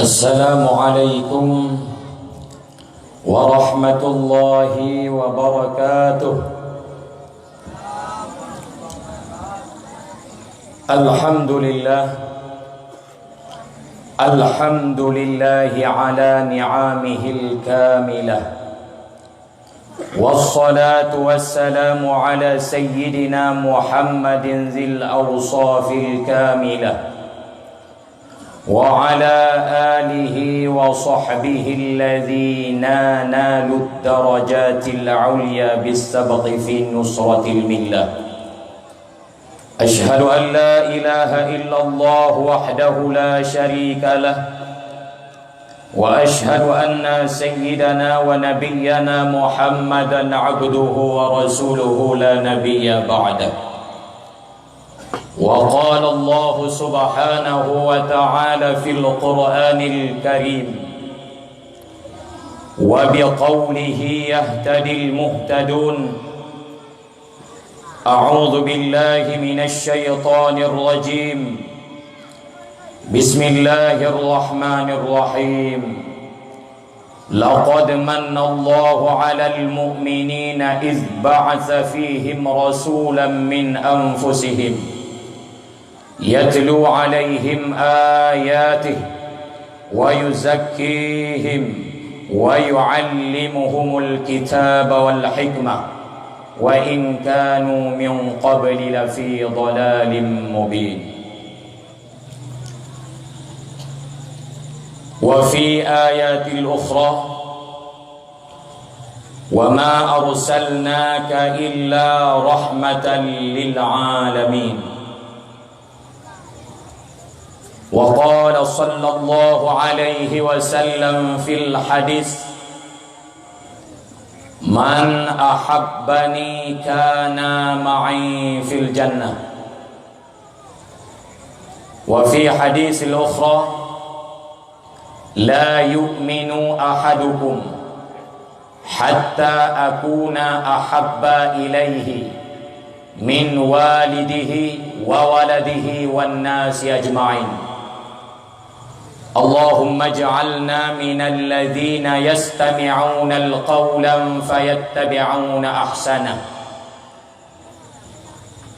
Assalamualaikum warahmatullahi wabarakatuh. Alhamdulillahi ala ni'amihil kamilah. Wassalatu wassalamu ala sayyidina Muhammadin zil awsafil kamilah. وعلى آله وصحبه الذين نالوا الدرجات العليا بالسبق في نصرة الملة. أشهد أن لا إله إلا الله وحده لا شريك له، وأشهد أن سيدنا ونبينا محمدا عبده ورسوله لا نبي بعده. وقال الله سبحانه وتعالى في القرآن الكريم: وبقوله يهتدي المهتدون. أعوذ بالله من الشيطان الرجيم. بسم الله الرحمن الرحيم. لقد من الله على المؤمنين إذ بعث فيهم رسولا من أنفسهم يتلو عليهم آياته ويزكيهم ويعلمهم الكتاب والحكمة وإن كانوا من قبل لفي ضلال مبين. وفي آيات الأخرى: وما أرسلناك إلا رحمة للعالمين. وقال صلى الله عليه وسلم في الحديث: من أحبني كان معي في الجنة. وفي حديث الأخرى: لا يؤمن أحدكم حتى أكون أحب إليه من والده وولده والناس أجمعين. اللهم اجعلنا من الذين يستمعون القول فيتبعون أحسنه.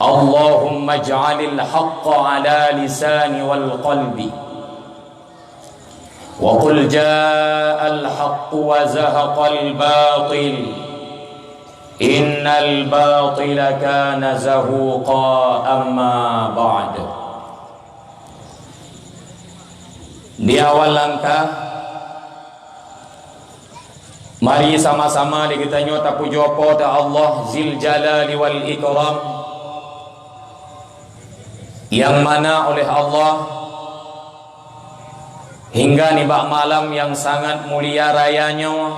اللهم اجعل الحق على لساني والقلب. وقل جاء الحق وزهق الباطل إن الباطل كان زهوقا. أما بعد. Di awal langkah, mari sama-sama kita nyota puja pada Allah Zil Jalali wal Ikram, yang mana oleh Allah hingga nibak malam yang sangat mulia rayanya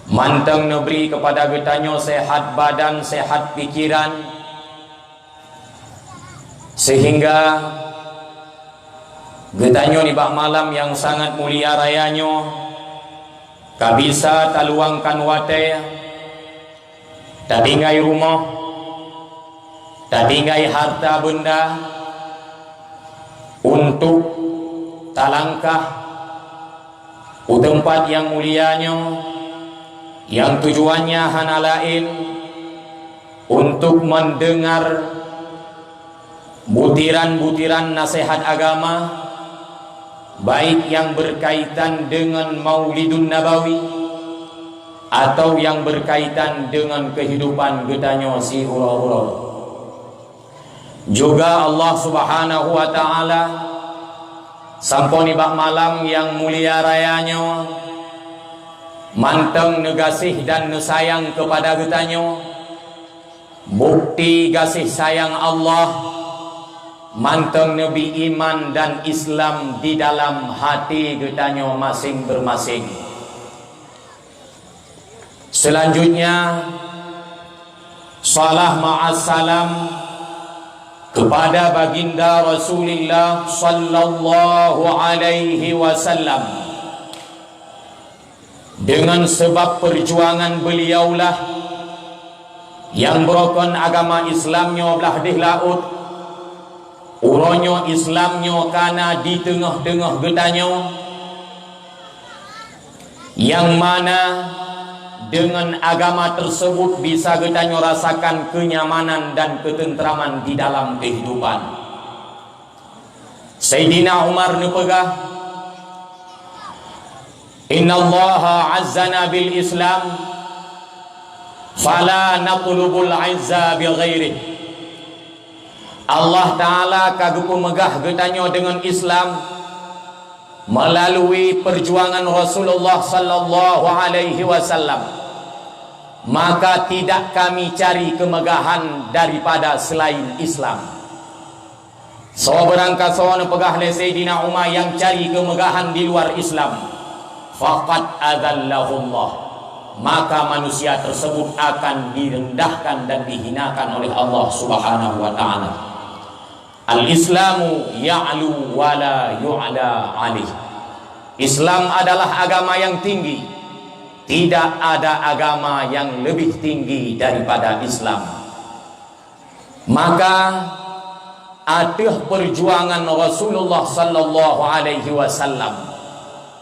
manteng neberi kepada getanyo sehat badan, sehat pikiran, sehingga getanyo nibak malam yang sangat mulia rayanya kabisa taluangkan wate, tatinggai rumah, tatinggai harta benda untuk talangkah u tempat yang mulianya, yang tujuannya hana lain untuk mendengar butiran-butiran nasihat agama, baik yang berkaitan dengan Maulidun Nabawi atau yang berkaitan dengan kehidupan getanyo si hura-hura. Juga Allah Subhanahu wa taala sampun ibak malam yang mulia rayanya manteng negasih dan nesayang kepada getanyo. Bukti kasih sayang Allah manteng Nabi iman dan Islam di dalam hati getanyo masing bermasing. Selanjutnya salah ma'assalam kepada baginda Rasulullah sallallahu alaihi wasallam. Dengan sebab perjuangan beliaulah yang berokon agama Islamnya belah di laut uronyo Islamnyo kana di tengah-tengah getanyo, yang mana dengan agama tersebut bisa getanyo rasakan kenyamanan dan ketentraman di dalam kehidupan. Sayyidina Umar nepegah, innallaha azzana bil Islam fala natlubul izza bi ghairi. Allah Ta'ala kagupu megah getanyo dengan Islam melalui perjuangan Rasulullah sallallahu alaihi wasallam, maka tidak kami cari kemegahan daripada selain Islam. Seorang kasawan pegah le Sayyidina Umar yang cari kemegahan di luar Islam, faqad adzallahullah, maka manusia tersebut akan direndahkan dan dihinakan oleh Allah Subhanahu wa taala. Al-Islamu ya'lu wa la yu'la alih. Islam adalah agama yang tinggi, tidak ada agama yang lebih tinggi daripada Islam. Maka aduh perjuangan Rasulullah sallallahu alaihi wasallam,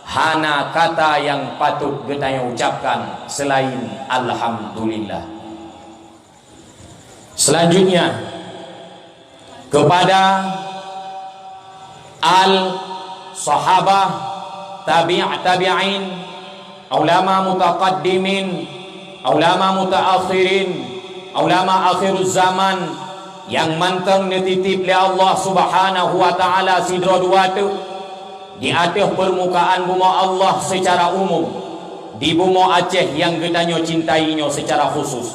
hana kata yang patut kita ucapkan selain alhamdulillah. Selanjutnya kepada al sahabah, tabi'in, ulama mutaqaddimin, ulama mutaakhirin, ulama akhiruz zaman yang mantang dititip oleh Allah Subhanahu wa taala sidra dua tu di atas permukaan bumi Allah secara umum, di bumi Aceh yang getanyo cintainya secara khusus.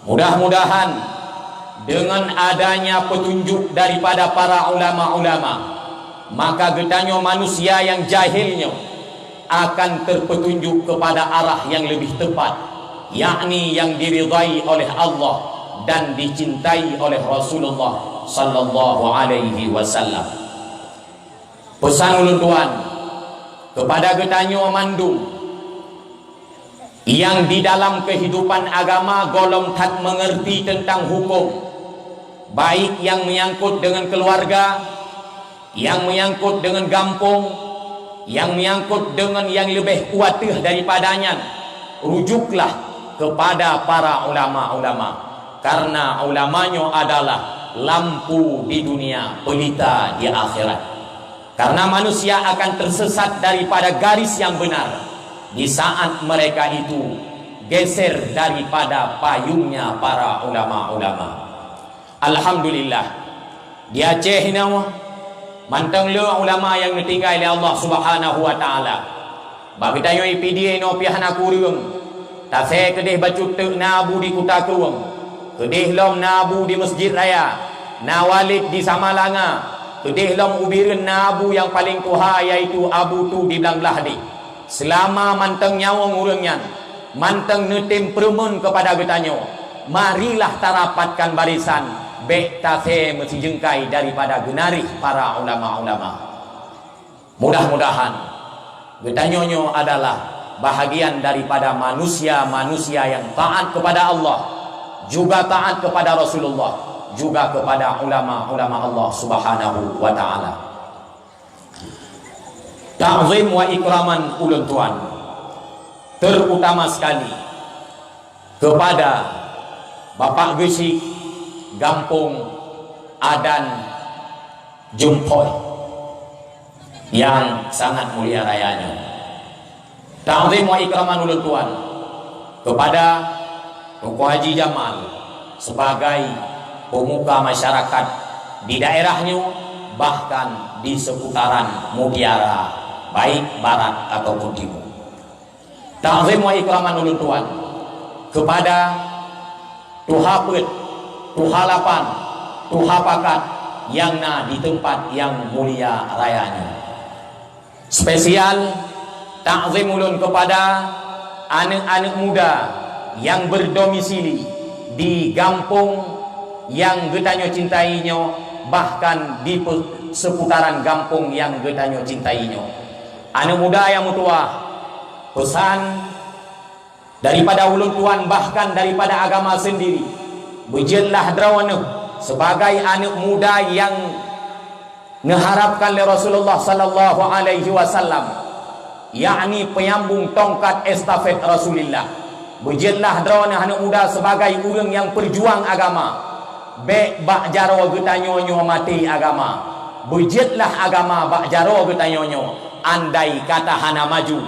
Mudah-mudahan dengan adanya petunjuk daripada para ulama-ulama, maka getanyo manusia yang jahilnya akan terpetunjuk kepada arah yang lebih tepat, yakni yang diridai oleh Allah dan dicintai oleh Rasulullah sallallahu alaihi wasallam. Pesan ulun tuan kepada getanyo mandung yang di dalam kehidupan agama golong tak mengerti tentang hukum, baik yang menyangkut dengan keluarga, yang menyangkut dengan kampung, yang menyangkut dengan yang lebih kuatih daripadanya, rujuklah kepada para ulama-ulama, karena ulamanya adalah lampu di dunia, pelita di akhirat. Karena manusia akan tersesat daripada garis yang benar di saat mereka itu geser daripada payungnya para ulama-ulama. Alhamdulillah, di Aceh ini mantang le ulama yang ditinggal oleh Allah Subhanahu wa taala. Bagi tayo ipidi no pihana kurung, tase kedeh bacut nabu di Kuta Keruang, kedeh lom nabu di Masjid Raya, nawalid di Samalanga, kedeh lom ubirin nabu yang paling tuha yaitu Abu Tu di belah di. Selama manteng nyawang urangnya, manteng netim permun kepada getanyo, marilah tarapatkan barisan bek tase mesti jengkai daripada genari para ulama-ulama. Mudah-mudahan getanyonyo adalah bahagian daripada manusia-manusia yang taat kepada Allah, juga taat kepada Rasulullah, juga kepada ulama-ulama Allah Subhanahu wa taala. Ta'zim wa ikraman ulun tuan, terutama sekali kepada Bapak Gesik Gampung Adan Jumpoy yang sangat mulia rayanya. Ta'zim wa ikraman ulun tuan kepada Tuku Haji Jamal sebagai pemuka masyarakat di daerahnya, bahkan di seputaran Mutiara, baik barat ataupun timur. Ta'zim wa ikraman ulun tuan kepada Tuhapet, Tuhalapan, Tuhapakat yang di tempat yang mulia rayanya. Spesial ta'zim ulun kepada anak-anak muda yang berdomisili di kampung yang getanyo cintainya, bahkan di seputaran kampung yang getanyo cintainya. Anak muda yang mutua, pesan daripada ulun tuan, bahkan daripada agama sendiri, bejillah drawana sebagai anak muda yang mengharapkan oleh Rasulullah sallallahu alaihi wasallam, yakni penyambung tongkat estafet Rasulullah. Berjitlah drone anak muda sebagai orang yang perjuang agama. Bek bak jaro getanyonyo mati agama. Berjitlah agama bak jaro getanyonyo. Andai kata hana maju,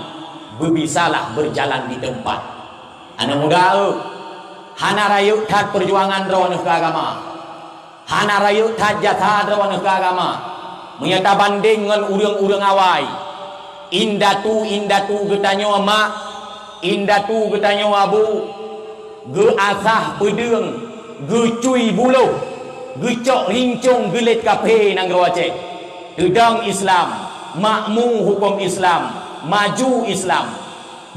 berbisalah berjalan di tempat. Anak muda, hana rayu tat perjuangan drone ke agama. Hana rayu tat jatah drone ke agama. Menyata banding dengan urang-urang awai. Indatu getanyo mak, indatu getanyo abu, ge asah pedeng, ge cuy buluh, ge cok rincung gelit kape nang rawace. Tedang Islam, makmu hukum Islam, maju Islam.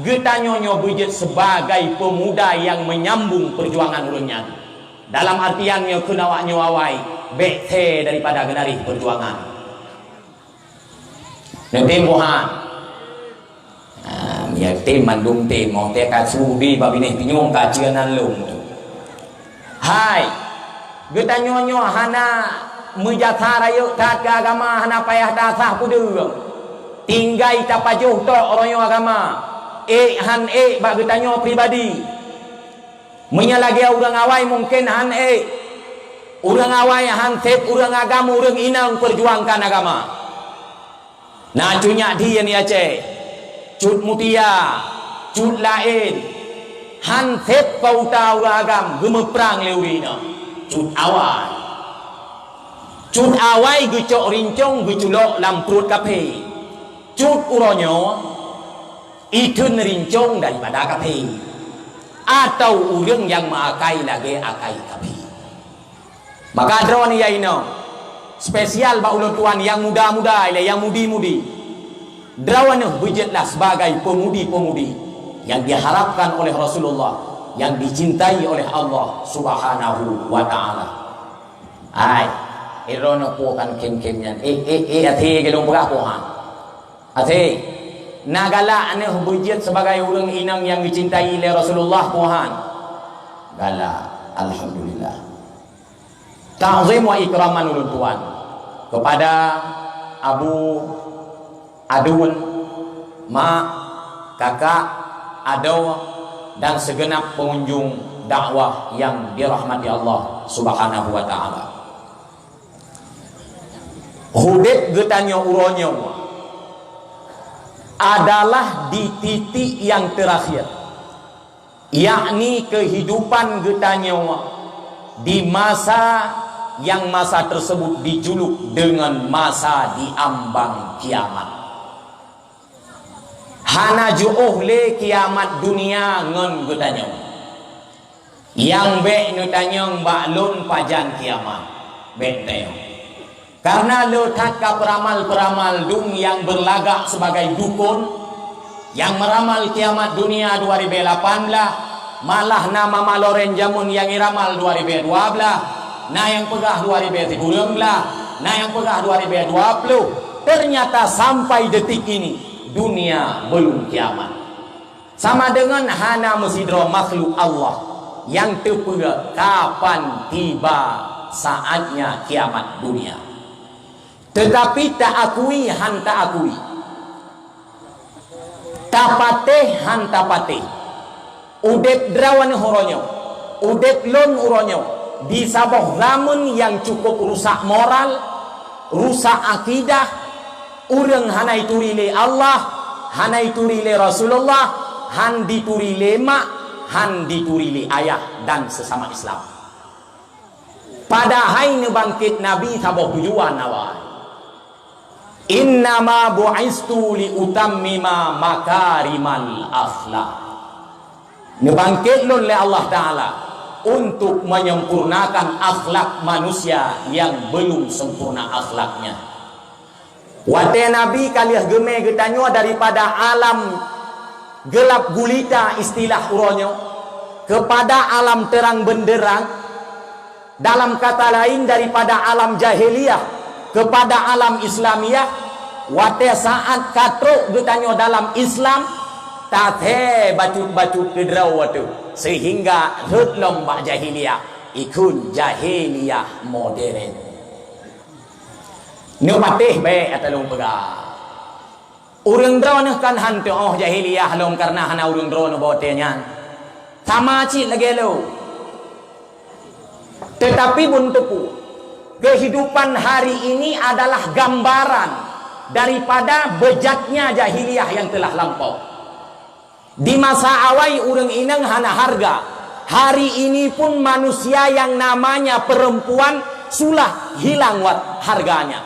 Getanyonyo berjet sebagai pemuda yang menyambung perjuangan urangnya. Dalam artiannya kenawaknya awai, bekte daripada genari perjuangan. Nanti mohan, ya tim mandung tim, mau tekat sudi babi nih pinyong kacianan lung. Hai, getanyonyo hana mejatha rayu tat ke agama hana payah tasah pudeng. Tinggai tapajuh tok oronyo agama. Han bak getanyo pribadi. Menyalagi orang awai mungkin han orang awai han set orang agama orang inang perjuangkan agama. Nah cunyak dia ni Aceh, cut mutia, cut lain, hansep pauta uragam, gemeprang leurina, cut awai gecok rincong geculok lam perut kape, cut uronyo, itun rincong daripada kape, atau urang yang maakai lagi akai kape. Maka drone ya ino. Spesial ba ulun tuan yang muda-muda ile yang mudi-mudi. Drawana berjetlah sebagai pemudi-pemudi yang diharapkan oleh Rasulullah, yang dicintai oleh Allah Subhanahu wa taala. Ai, irono puakan kem-kemnya. Ate gelong berapa ha? Ate nagala aneh berjet sebagai orang inang yang dicintai oleh Rasulullah Tuhan. Gala, alhamdulillah. Ta'zim wa ikraman ulun tuan kepada Abu Adun, mak, kakak, ado dan segenap pengunjung dakwah yang dirahmati Allah Subhanahu wa taala. Hudib getanyo uronyo adalah di titik yang terakhir, yakni kehidupan getanyo di masa yang masa tersebut dijuluk dengan masa diambang kiamat. Hana ju'uh le kiamat dunia ngon gutanya. Yang bek nutanyong baklun pajan kiamat. Bek tayong. Karena letak ka peramal-peramal dung yang berlagak sebagai dukun yang meramal kiamat dunia 2018, malah nama maloren jamun yang iramal 2012. Nah yang pegah 2013, nah yang pegah 2020, ternyata sampai detik ini dunia belum kiamat. Sama dengan hana mesidro makhluk Allah yang terpega kapan tiba saatnya kiamat dunia. Tetapi tak akui han tak akui, tapateh han tapateh, udep drawan horonyo, udep lon uronyo. Di sabah ramun yang cukup rusak moral, rusak akidah, urang hanai turile Allah, hanai turile Rasulullah, han diturile mak, han diturile ayah dan sesama Islam. Pada hai bangkit Nabi sabah tujuan awal. Innama bu'istu li utammima makarimal akhlak. Nebangkit lon le Allah Ta'ala untuk menyempurnakan akhlak manusia yang belum sempurna akhlaknya. Wate Nabi kaliah geme getanyo daripada alam gelap gulita istilah uronyo kepada alam terang benderang, dalam kata lain daripada alam jahiliyah kepada alam Islamiyah. Wate saat katruk getanyo dalam Islam tathe bacut-bacut kedraw watu sehingga hudlom bak jahiliyah ikun jahiliyah modern. Ni patih be atalung pega. Urang drone kan hantu oh jahiliyah lom karena hana urang drone botenya. Sama cik lagi lo. Tetapi bunteku, kehidupan hari ini adalah gambaran daripada bejatnya jahiliyah yang telah lampau. Di masa awal urang inang hana harga. Hari ini pun manusia yang namanya perempuan sulah hilang wat harganya.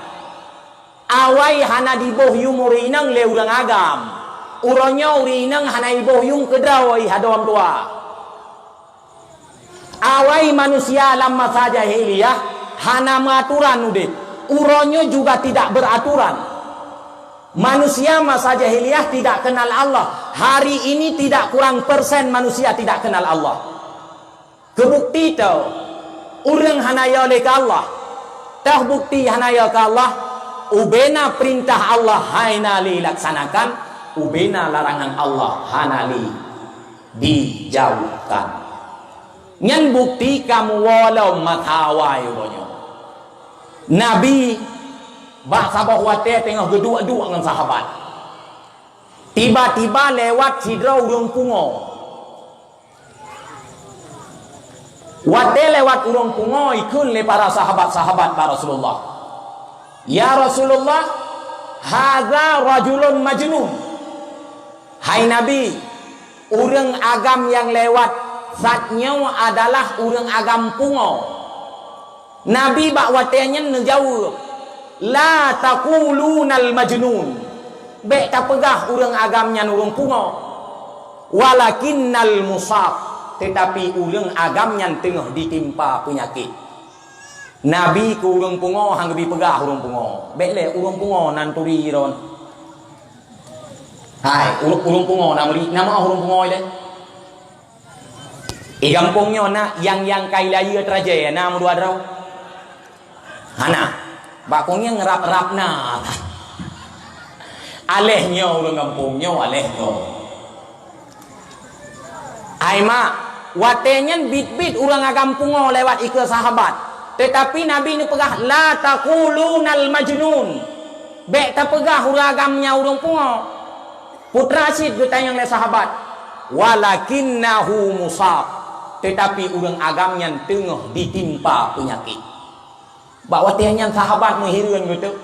Awai hana di bohyung urinang le urang agam. Uronyo urinang hana di bohyung kedrawai hadom tua. Awai manusia dalam masa jahiliyah hana mengaturan udah. Uronyo juga tidak beraturan. Manusia masa jahiliyah tidak kenal Allah. Hari ini tidak kurang persen manusia tidak kenal Allah. Kebukti tau urang hana ya oleh ke Allah. Tah bukti hana ya ke Allah. Ubena perintah Allah hainali laksanakan, ubena larangan Allah hanali dijauhkan. Nyan bukti kamu walau matawai uronyo. Nabi bahasa bahwa tengah gedua-dua dengan sahabat. Tiba-tiba lewat sidra urang pungo. Wate lewat urang pungo ikun le para sahabat-sahabat para Rasulullah. Ya Rasulullah, hadza rajulun majnun. Hai Nabi, urang agam yang lewat zatnya adalah urang agam pungo. Nabi bakwatenya menjawab, la taqulunal majnun. Bek tak pegah urang agamnya urang pungo. Walakinnal musab, tetapi urang agamnya tengah ditimpa penyakit. Nabi ke urang pungo hang lebih pegah urang pungo. Bekle urang pungo nanturi ron. Hai, urang pungo nama urang pungo ile. Gampungnya na yang kailaya traje nama dua draw. Hana, bakongnya ngerap-rapna. Alehnya urang kampungnya alehnya. Ai mak, watenya bit-bit urang agam pungo lewat ikut sahabat. Tetapi Nabi ni pegah la taqulunal majnun. Bek tak pegah uragamnya urang pungo. Putra Sid bertanya oleh sahabat, walakinnahu musab. Tetapi urang agamnya tengah ditimpa penyakit. Bawa tianyan sahabat menghirun gitu.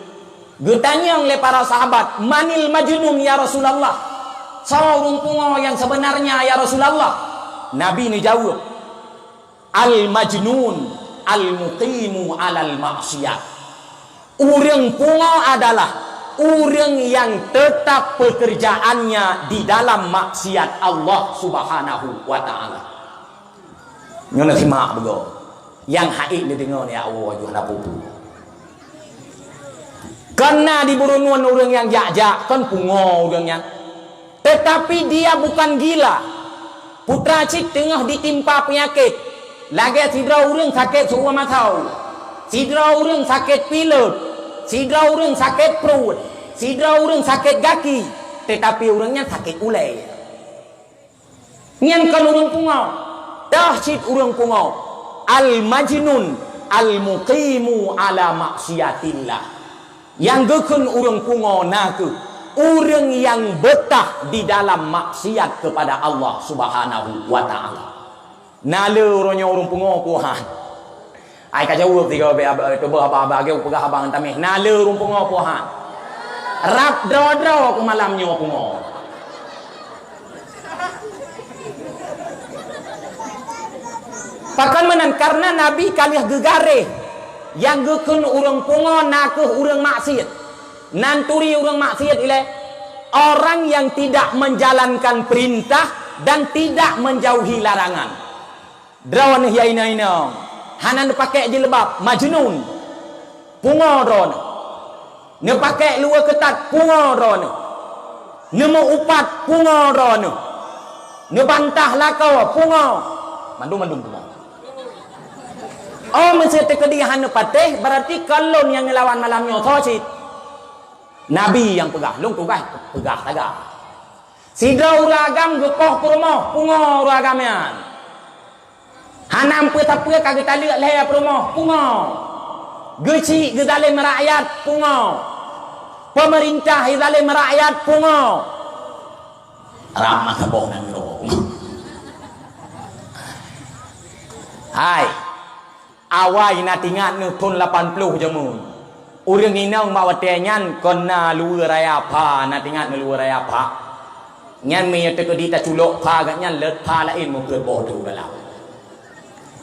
Bertanya oleh para sahabat, manil majnun ya Rasulullah. Sawa urang pungo yang sebenarnya ya Rasulullah. Nabi ni jawab, al majnun al-muqimu alal maksiat. Urang pungo adalah urang yang tetap pekerjaannya di dalam maksiat Allah Subhanahu wa taala. Nyono simak bego. Yang haid ni dengar ni Allah jual pupu. Karena diburunuan urang yang jak-jak kan pungo urangnya. Tetapi dia bukan gila. Putra cik tengah ditimpa penyakit. Lagi sidra urang sakit suhu matau, sidra urang sakit pilek, sidra urang sakit perut, sidra urang sakit kaki, tetapi urangnya sakit ulai. Nyan kan urang pungo, dahsyat urang pungo, al majnun al muqimu ala maksiatillah. Yang gekun urang pungo naku, urang yang betah di dalam maksiat kepada Allah Subhanahu wa taala. Nala orangnya orang pungo puhan. Ai ka jawab tiga be to ba ge pegah abang tamih. Nala orang pungo puhan. Rap draw ku malamnya pungo. Pakan menan karena Nabi kaliah gegare yang gekun urang pungo nakuh urang maksiat. Nanturi urang maksiat ile orang yang tidak menjalankan perintah dan tidak menjauhi larangan. Drawan ya ina hanan pakai jilbab majnun pungo ron ne pakai luar ketat pungo ron ne mau upat pungo ron ne bantah lakau pungo mandung pungo. Oh mesti tekedihan pateh berarti kalau yang ngelawan malamnya thosit Nabi yang pegah long tugas pegah tagah sidra uragam gepoh kurmoh pungo uragamnya. Hanam apa kagak tali leher rumah pungau. Geci gezalim rakyat pungau. Pemerintah gezalim rakyat pungau. Ramah keboh nang lo. Hai. Awai na tingat nu pun 80 jamun. Urang inang bawa tenyan kena luar raya pa na tingat nu luar raya pa. Nyan me te kedi ta culok pa gak nyan let pa lain mo ke boh tu galau.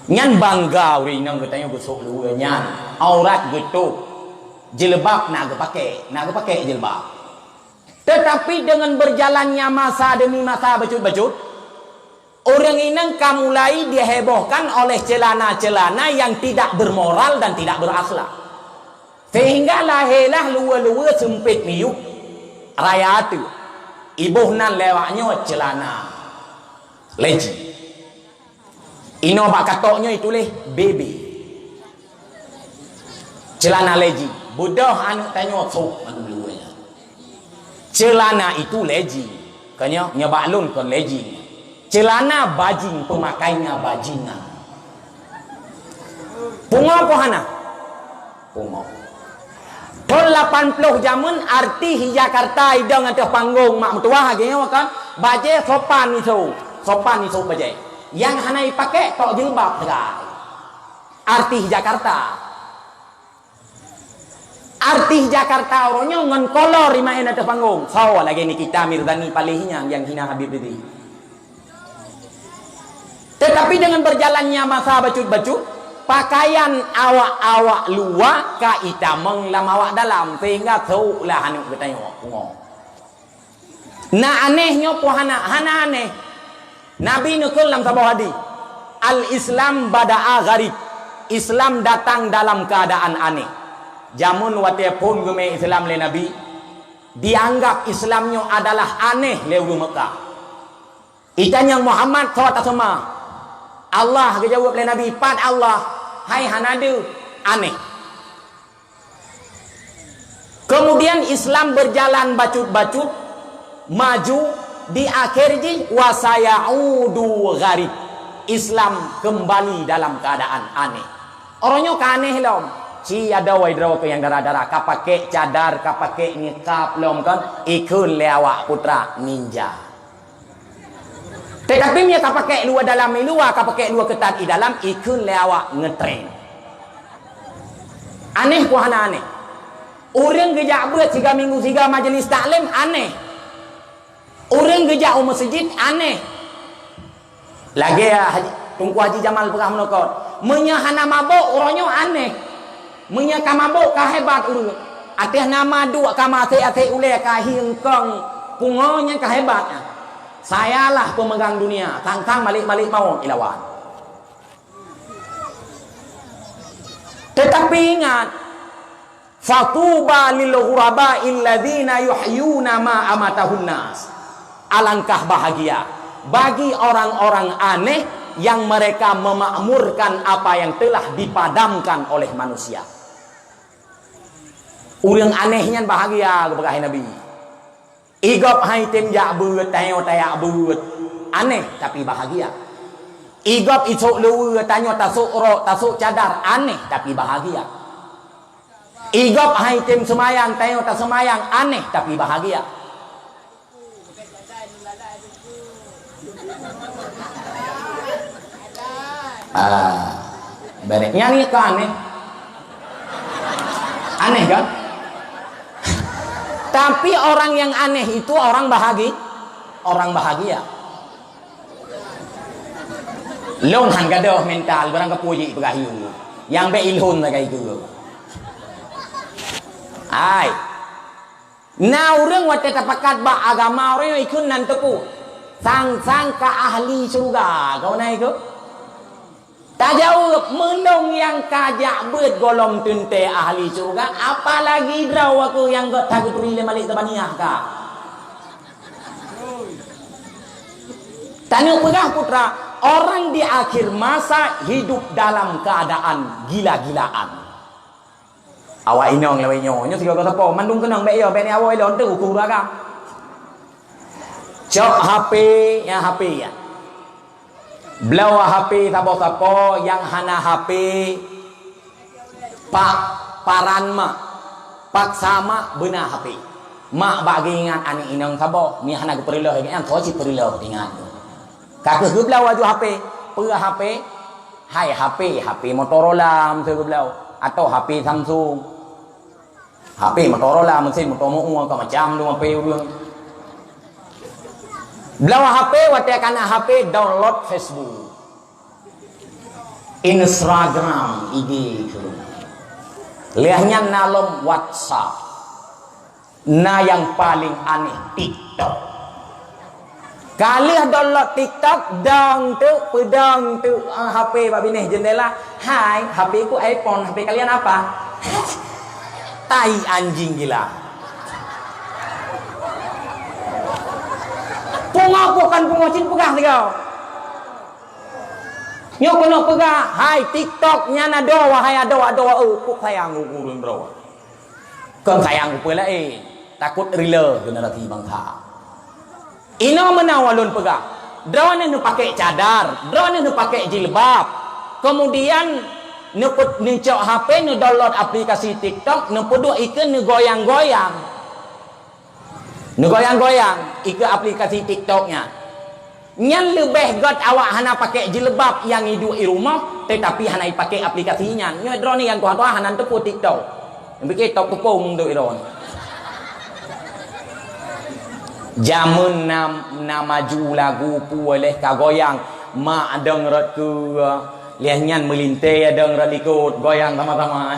Nyan bangga uri nang katanya gosok luar nyan. Aurat gitu. Jilbab nak pakai jilbab. Tetapi dengan berjalannya masa demi masa bacut-bacut, orang inang mulai dihebohkan oleh celana-celana yang tidak bermoral dan tidak berakhlak. Sehingga lahirlah luar-luar sempit miuk raya itu. Ibuh nan lewatnya celana leji. Ino bak katoknya itu leh baby. Celana leji. Budah anak tanya sok luar. Celana itu leji. Kanya nyabalun kon leji. Celana bajing pemakainya bajingan. Pungo pohana. Pungo. Tahun 80 jamun arti Jakarta idang atas panggung mak mertua hagenya kan baje sopan itu baje. Yang hanai pakai tok jilbab tegai. Arti Jakarta. Artis Jakarta orangnya ngan kolor rimain atas panggung. So lagi ni kita Mirzani palihnya yang hina Habib itu. Tetapi dengan berjalannya masa bacut-bacut, pakaian awak-awak luar kaita menglam awak dalam sehingga tahu lah hanu katanya pungo. Nah anehnya pohana hana aneh. Nabi nukul dalam sebuah hadis. Al-Islam bada'a gharib. Islam datang dalam keadaan aneh. Jamun watepun gume Islam le Nabi dianggap Islamnya adalah aneh lewat Mekah. Itanya Muhammad SAW sama Allah jawab le Nabi pad Allah hai hanadu aneh. Kemudian Islam berjalan bacut-bacut maju di akhirnya wasayaudu gharib. Islam kembali dalam keadaan aneh. Orangnya kaneh lom. Si ada waidro ke yang darah-darah kapake cadar kapake nikab lom kan ikun lewak putra ninja. Tetapi dia kapake luar dalam luar kapake luar ketat di dalam ikun lewak ngetren. Aneh kuhana aneh. Orang gejak berat 3 minggu 3 majlis taklim aneh. Orang gejak masjid aneh. Lagi ya Tungku Haji Jamal pernah menokot. Menyahana mabuk orangnya aneh. Munya kamabuk kahebat ulu. Atih nama dua kamate ate ule kahingkong pungonya kahebatnya. Sayalah pemegang dunia. Tantang balik-balik mau ilawan. Tetapi ingat, fatuba lil ghuraba illadzina yuhyuna ma amatahun nas. Alangkah bahagia bagi orang-orang aneh yang mereka memakmurkan apa yang telah dipadamkan oleh manusia. Urang anehnya bahagia kepada Nabi. Igop hai tem jak beut tayo tayak beut. Aneh tapi bahagia. Igop isuk lu tanyo tasuk ro tasuk cadar aneh tapi bahagia. Igop hai tem semayang tayo tak semayang aneh tapi bahagia. Baliknya nih ke aneh. Aneh kan? Tapi orang yang aneh itu orang bahagia. Orang bahagia. Long han gadoh mental barang kepuji bagahiu. Yang be ilhun kayak itu. Ai. Nah orang wate tapakat ba agama orang ikut nanteku. Sang-sang ka ahli surga. Kau naik ke? Tak jauh menung yang kajak beut golong tunte ahli surga, apalagi draw aku yang got takut rile malik tabaniah ka. Tanya pegah putra, orang di akhir masa hidup dalam keadaan gila-gilaan. Awak inong lewe nyo siga kata po, mandung kenang be yo be ni awoi lon tu ukur ka. Cok HP ya HP ya. Belau HP sabo-sabo yang hana HP pak paran mak pak sama benar HP mak bagi ingat ani inang sabo ni hana perlu yang thoi si perlu ingat kakek belau aju HP per HP hai HP Motorola mesti belau atau HP Samsung HP Motorola mesti Motorola ke macam tu HP dia belau HP wate kana HP download Facebook Instagram IG lihatnya nalom WhatsApp nah yang paling aneh TikTok kali download TikTok dang tu pedang tu HP babineh jendela hai HP ku iPhone HP kalian apa tai anjing gila punga bukan pungocin pegah kau nyo kono pegah hai TikTok nya na do wahai ado puk sayang gurun bro kan sayang ku pula takut rela generasi bangsa ino menawalun pegah drone nu pakai cadar drone nu pakai jilbab kemudian nu cok HP nu download aplikasi TikTok nu pedu ikan nu goyang-goyang ikut aplikasi TikToknya nyan lebih god awak hana pakai jilbab yang hidup di rumah tetapi hana pakai aplikasinya nyo drone yang tua-tua hana tepu TikTok yang bikin TikTok tepung tu drone jamun na maju lagu puoleh kagoyang mak dengerat ke lihat melintai dengerat ikut goyang sama-sama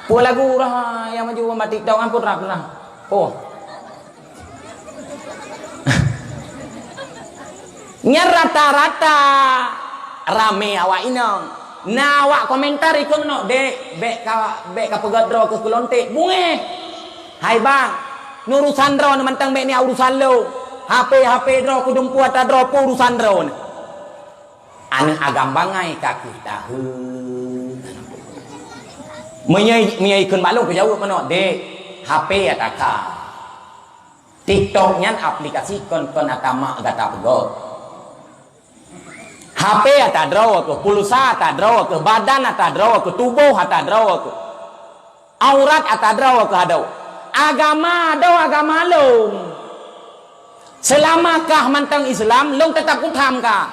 puol lagu lah yang maju sama TikTok ampun pernah nya rata-rata rame awak inang na awak komentar ikut no dek bek ka pegat dro ke kulonte bunge hai bang nurusan dro mantang bek ni urusan lo HP dro ku dumpu ata dro urusan dro anu agam bangai kaki tahu menyai ikut malu ke jauh mano dek HP ataka TikTok nyan aplikasi kon atama gata pegot HP ata draw ke pulsa ata draw ke badan ata draw ke tubuh ata draw ke aurat ata draw ke hadau agama long selamakah mantang Islam long tetap ku tham ka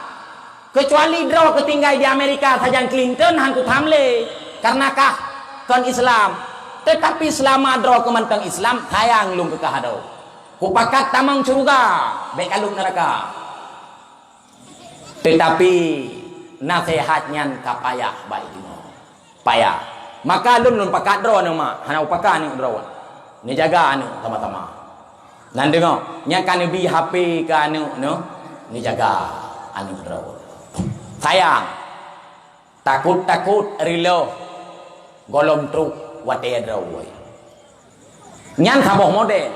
kecuali draw ke tinggal di Amerika saja Clinton hang ku tham le karena kah kon Islam tetapi selama draw ke mantang Islam sayang long ke hadau ku pakat tamang surga baik alung neraka tetapi nasihatnya kapayah baik payah maka lun pakat draw nama hana upaka ni draw ni jaga anu sama-sama nan dengo nya kan bi HP ka anu no ni jaga anu draw sayang takut rilo golom truk wate draw nyan saboh model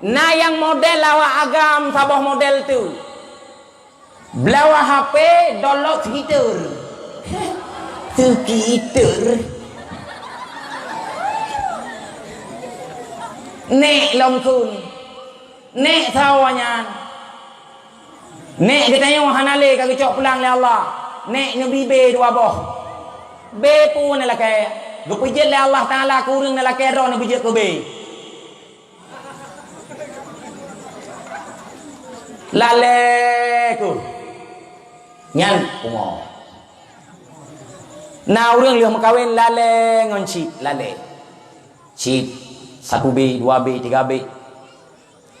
nah yang model lawa agam saboh model tu belawa HP download Twitter nek longkun nek sawanya nek katanya wahanale kaki cok pulang le Allah nek nabi be dua boh be pun la kaya gepujit le Allah taala kurang la kaya ro nabi je ke be lale ku nyan pungo nah orang lihat makawin lale ngon chip lale chip 1B 2B 3B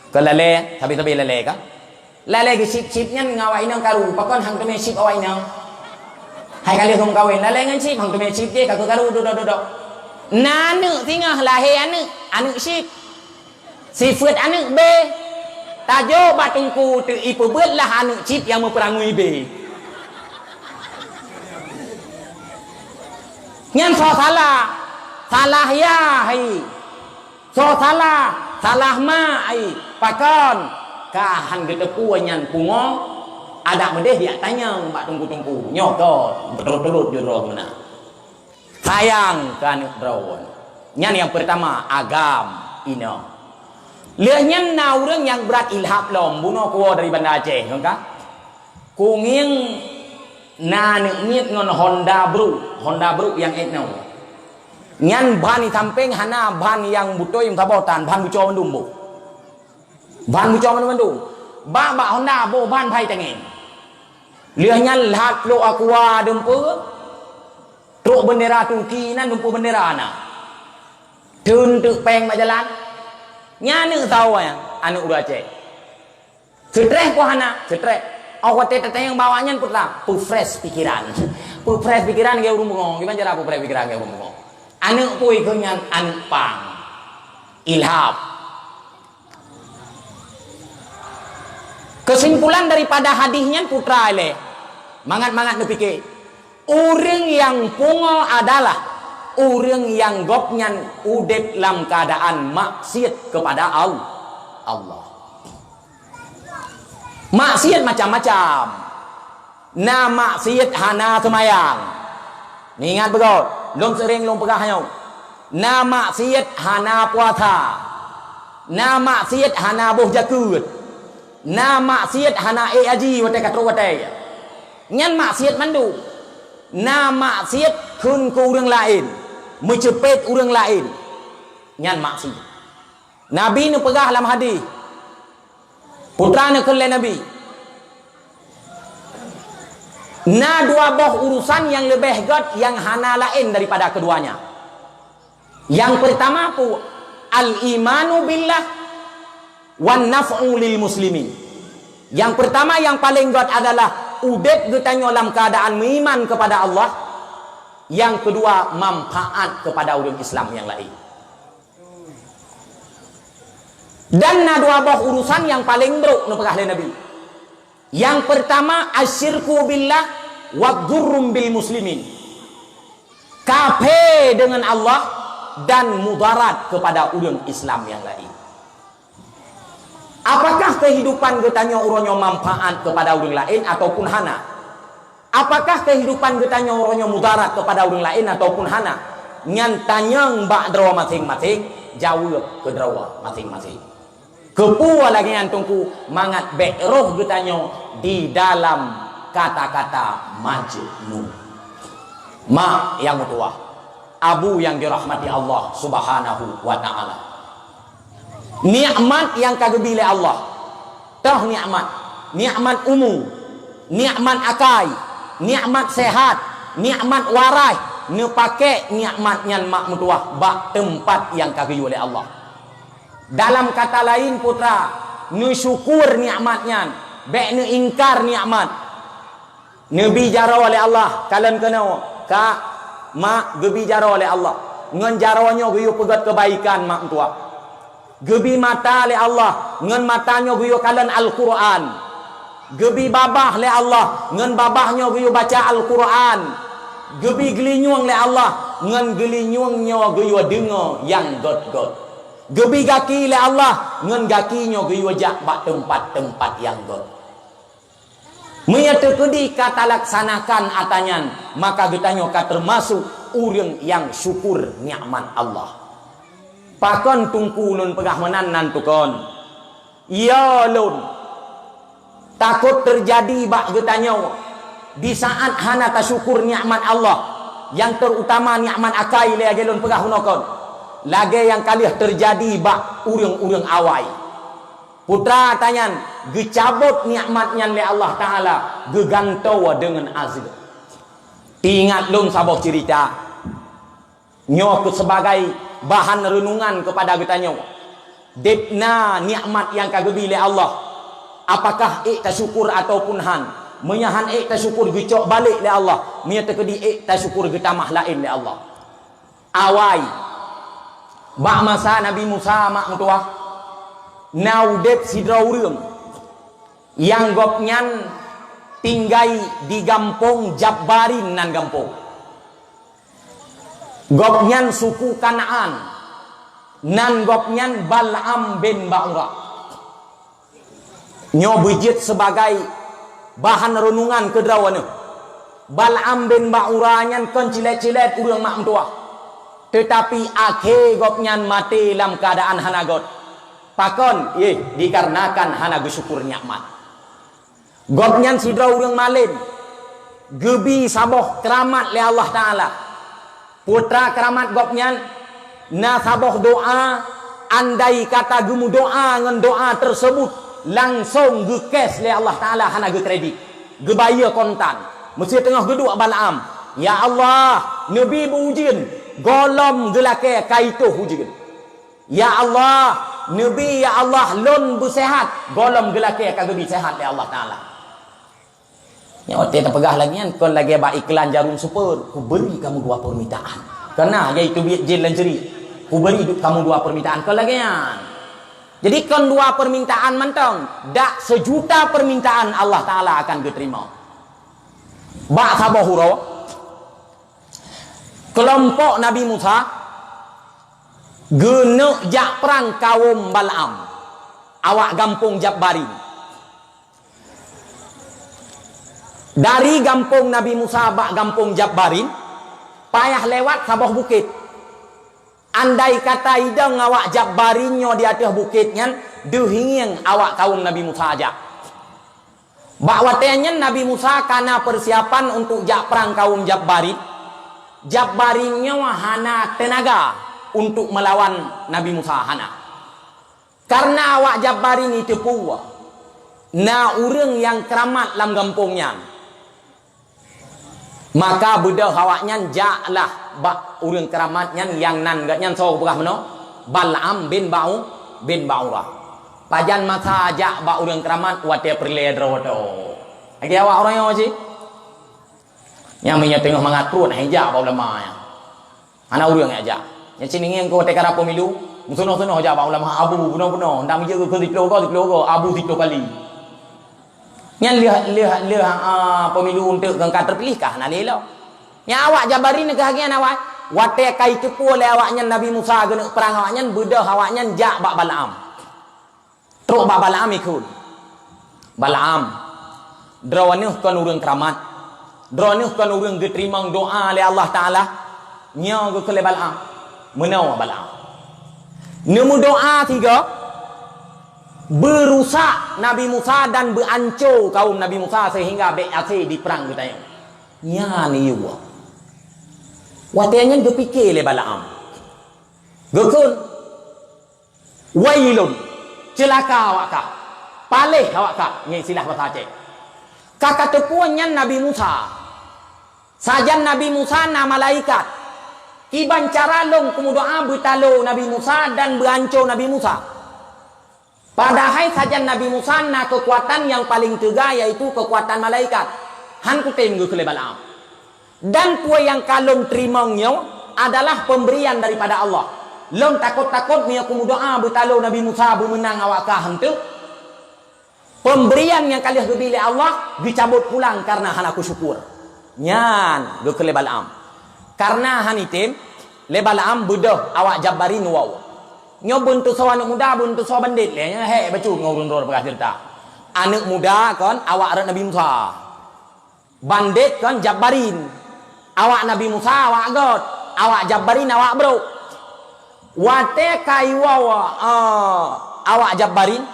ke lale tapi lale ka lale ke chip nyan ngawai nang karu pakon hang teme chip awai nang hai kali hong kawin lale ngon chip hang teme chip je ka karu do nanu tingah lahe anu chip sifat anu B tajo batungku tu ipu belah anu chip yang memperangui B nyan so salah ya hai so salah ma ai pakon kahan getepu nyan pungo ada medeh dia tanya mbak tungku nyokot betul-betul juro mana sayang kan drawon nyan yang pertama agam ino lihatnya orang yang berat ilham lom bunuh kuo dari Banda Aceh kan kunging na nek miet ngon Honda Bro yang etno nyan ban tampeng hana ban yang butoy yung tabotan ban buco mandumbo ban buco mandumbo ba Honda bo ban pai tengen liah nyan lat lo aqua dempe truk bendera Turki nan dempe bendera na tun tuk peng majalan nyane tahu ya anu udah cek stres ko hana stres awak tete yang bawanya putra pu fresh pikiran ge urung bengong gimana cara pu fresh pikiran ge urung bengong anu pui kenyan anu pang ilham. Kesimpulan daripada hadisnya putra ele mangat nepike orang yang pungo adalah orang yang gopnyan udep dalam keadaan maksiat kepada Allah. Maksiat macam-macam. Na maksiat hana semayang. Ni ingat betul. Lom sering lom pegah hanya. Na maksiat hana puasa. Na maksiat hana boh jakut. Na maksiat hana aji wate katro wate. Nyan maksiat mandu. Na maksiat kun ku urang lain. Mencepet urang lain. Nyan maksiat. Nabi ni pegah dalam hadis. Putra nak kelai Nabi. Na dua boh urusan yang lebih god yang hana lain daripada keduanya. Yang pertama pu al-imanu billah wan naf'u lil muslimin. Yang pertama yang paling god adalah udep getanyo dalam keadaan beriman kepada Allah. Yang kedua manfaat kepada orang Islam yang lain. Dan na dua boh urusan yang paling buruk nepekah oleh Nabi. Yang pertama asyirku billah wa dzurrum bil muslimin. Kafir dengan Allah dan mudarat kepada orang Islam yang lain. Apakah kehidupan getanya uronyo manfaat kepada orang lain ataupun hana? Apakah kehidupan getanya uronyo mudarat kepada orang lain ataupun hana? Nyantanya mbak drawa masing-masing jawab ke drawa masing-masing. Kepua lagi yang tungku mangat beroh getanyo di dalam kata-kata majnun. Ma yang mutua, abu yang dirahmati Allah Subhanahu wa taala. Nikmat yang kagebile Allah. Tah nikmat umum, nikmat akai, nikmat sehat, nikmat warai, ne pake nikmat nyan mak mutua bak tempat yang kageu oleh Allah. Dalam kata lain putra, nu syukur nikmatnya, bek nu ingkar nikmat. Nabi jara oleh Allah, kalian kena ka mak gebi jara oleh Allah. Ngan jarawanya guyu pegat kebaikan mak tua. Gebi mata oleh Allah, ngan matanya guyu kalian Al-Qur'an. Gebi babah oleh Allah, ngan babahnya guyu baca Al-Qur'an. Gebi gelinyung oleh Allah, ngan gelinyungnya guyu dengar yang god-god. Gebi gaki le Allah ngan gakinya ge wajak bak tempat-tempat yang god. Menyata kedi kata laksanakan atanyan maka getanyo ka termasuk urang yang syukur nikmat Allah. Pakon tungku lun pegah menanan tukon. Ya lun. Takut terjadi bak getanyo di saat hana ta syukur nikmat Allah yang terutama nikmat akai le agelun pegah hunokon. Lagi yang kali terjadi bak urang-urang awai. Putra tanyan, gecabut nikmatnya oleh Allah Ta'ala, gegantau dengan azab. Ingat lung sabok cerita. Nyok sebagai bahan renungan kepada kita nyok. Depna nikmat yang kagemi oleh Allah. Apakah ik syukur ataupun han? Menyahan ik syukur gecok balik oleh Allah. Menyata kedi ik syukur getamah lain oleh Allah. Awai. Bak masa Nabi Musa mak mutua naudep sidra urang yang gopnyan tinggai di gampong Jabbarin nan gampong gopnyan suku Kanaan nan gopnyan Bal'am bin Ba'ura nyobujit sebagai bahan renungan kedrawana. Bal'am bin Ba'ura nyan kon cilet-cilet urang mak mutua. Tetapi akhir gopnyan mati dalam keadaan hanagot. Pakon, dikarenakan hana bersyukur nikmat. Gopnyan sidra urang malin. gebi saboh keramat le Allah Taala. Putra keramat gopnyan na saboh doa, andai kata gemu doa ngan doa tersebut langsung ge cash le Allah Taala hana ge kredit. Ge bayar kontan. Mesti tengah geduk Balaam. Ya Allah, Nabi berujian golom gelake kaituh ujian. Ya Allah, Nabi ya Allah lon bersehat, golom gelake kagak sehat le Allah Taala. Ya otak terpegah lagi kan, kau lagi buat iklan jarum super, ku beri kamu 2 permintaan. Karena iaitu biat jin lanjeri. Ku beri kamu 2 permintaan kau lagi kan. Jadi kan 2 permintaan mantong, dak 1 juta permintaan Allah Taala akan diterima. Ba sabah hurau. Kelompok Nabi Musa genek jak perang kaum Balaam. Awak gampung Jabbarin. Dari gampung Nabi Musa bak gampung Jabbarin payah lewat sabah bukit. Andai kata idang awak Jabbarinnya di atas bukitnya dehingin awak kaum Nabi Musa aja. Bak watenya Nabi Musa karena persiapan untuk jak perang kaum Jabbarin. Jabbarinnya hana tenaga untuk melawan Nabi Musa hana. Karena awak Jabbarin itu puwa. Na urang yang keramat dalam gampungnya. Maka budak awaknya jaklah bak urang keramatnya yang nan gatnya so berah mano Balaam bin Ba'urah. Pajan masa jak bak urang keramat wate perle drodo. Lagi awak orang yang sih. Yang punya tengah mengatur nak hijak bak ulama ya. Ana urang aja. Yang sini yang kau tekara pemilu, musuh-musuh aja bak ulama abu bunuh-bunuh, ndak menjaga ke diklo abu 3 kali. Yang lihat pemilu untuk engkau terpilih kah nak lelo. Yang awak Jabbarin kehagian awak. Wate kai tepu oleh awaknya Nabi Musa guna perang awaknya bedah awaknya jak bak Balaam. Teruk bak Balaam ikut. Balaam. Drawanuh kan urang keramat. Drawanuh kan urang diterima doa oleh Allah Taala. Nya ke kele Balaam. Menau Balaam. Nemu doa 3 berusak Nabi Musa dan berancur kaum Nabi Musa sehingga BAC di perang kita yang ni juga watanya dia fikir le Balaam gekun wailun celaka awak kah palih awak kah ni silah bahasa Aceh kakak tepuannya Nabi Musa sajan Nabi Musa na malaikat iban cara long kemudoa bertalo Nabi Musa dan berancur Nabi Musa. Padahal saja Nabi Musa na kekuatan yang paling tegak yaitu kekuatan malaikat. Han kutem ke Balaam. Dan kue yang kalom terimanya adalah pemberian daripada Allah. Long takut-takut ni aku doa bertalo Nabi Musa bermenang awak kah hentu. Pemberian yang kalian dibeli Allah dicabut pulang karena han aku syukur. Nyan ke Balaam. Karena han item le Balaam budah awak Jabbarin wow. Nyo buntu sawan anak muda buntu sawan bandit le nya he bacu ngurun ro bekas cerita. Anak muda kan awak anak Nabi Musa. Bandit kan Jabbarin. Awak Nabi Musa awak God. Awak Jabbarin awak bro. Wate kaiwa awak Jabbarin.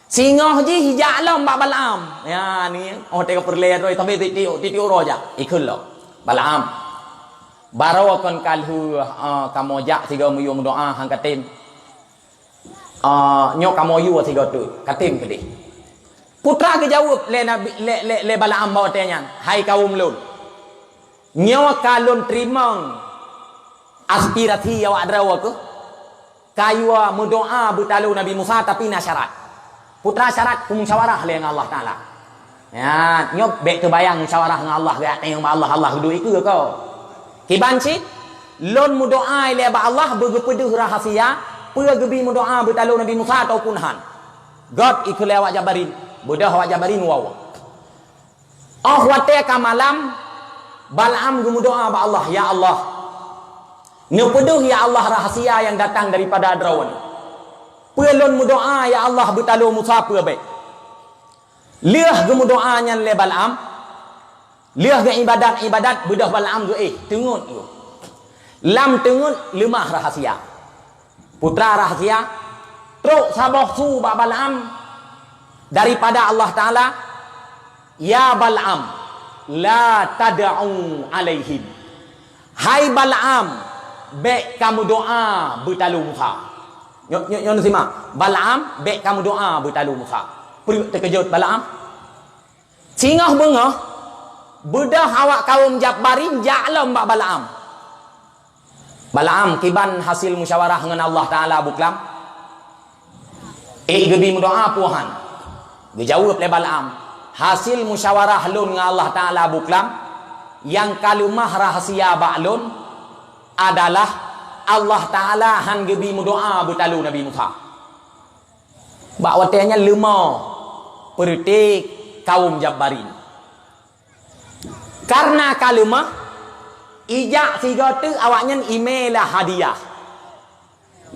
Singoh ji hijak lom bak Balaam. Ya ni teka perle roi tapi titik ro aja. Ikul lo. Balaam. Baru akan kalhu kamu jak 3 muyung doa hang katim. Nyok kamu yu 3 tu katim ke dia. Putra ke jawab le Balaam bawa tanya, hai kaum lun. Nyok kalun terima aspirasi awak drawa ke? Kayu mendoa bertalu Nabi Musa tapi na syarat. Putra syarat musyawarah le dengan Allah Taala. Ya, nyok bek terbayang musyawarah dengan Allah gak tengok Allah duduk iku kau. Kibanci lon mudoa ile ba Allah begepeduh rahasia pegebi mudoa bertalu Nabi Musa ataupun han God ikut lewat Jabbarin bedah awak Jabbarin wow wate ka malam Balaam gemudoa ba Allah ya Allah nepeduh ya Allah rahasia yang datang daripada Adrawan pelon mudoa ya Allah bertalu Musa pe liah gemudoanya le Balaam liah ke ibadat bedah Balaam ke tengut tu. Lam tengut lemah rahasia. Putra rahasia truk sabah su ba Balaam daripada Allah Taala ya Balaam la tad'u alaihim. Hai Bal'am, baik kamu doa bertalu muka. Nyo simak. Bal'am, baik kamu doa bertalu muka. Perut terkejut Bal'am. Singah bengah, bedah awak kaum Jabbarin ja'lam bak Bal'am. Bal'am kiban hasil musyawarah dengan Allah Ta'ala buklam. Gebi mendoa Tuhan. Dijawab oleh Bal'am. Hasil musyawarah lun dengan Allah Ta'ala buklam. Yang kalimah rahasia ba'lun adalah Allah Ta'ala han gebi mendoa bertalu Nabi Musa. Bak watanya lemah pertik kaum Jabbarin. Karena kalimah ijak tiga tu awaknya email lah hadiah.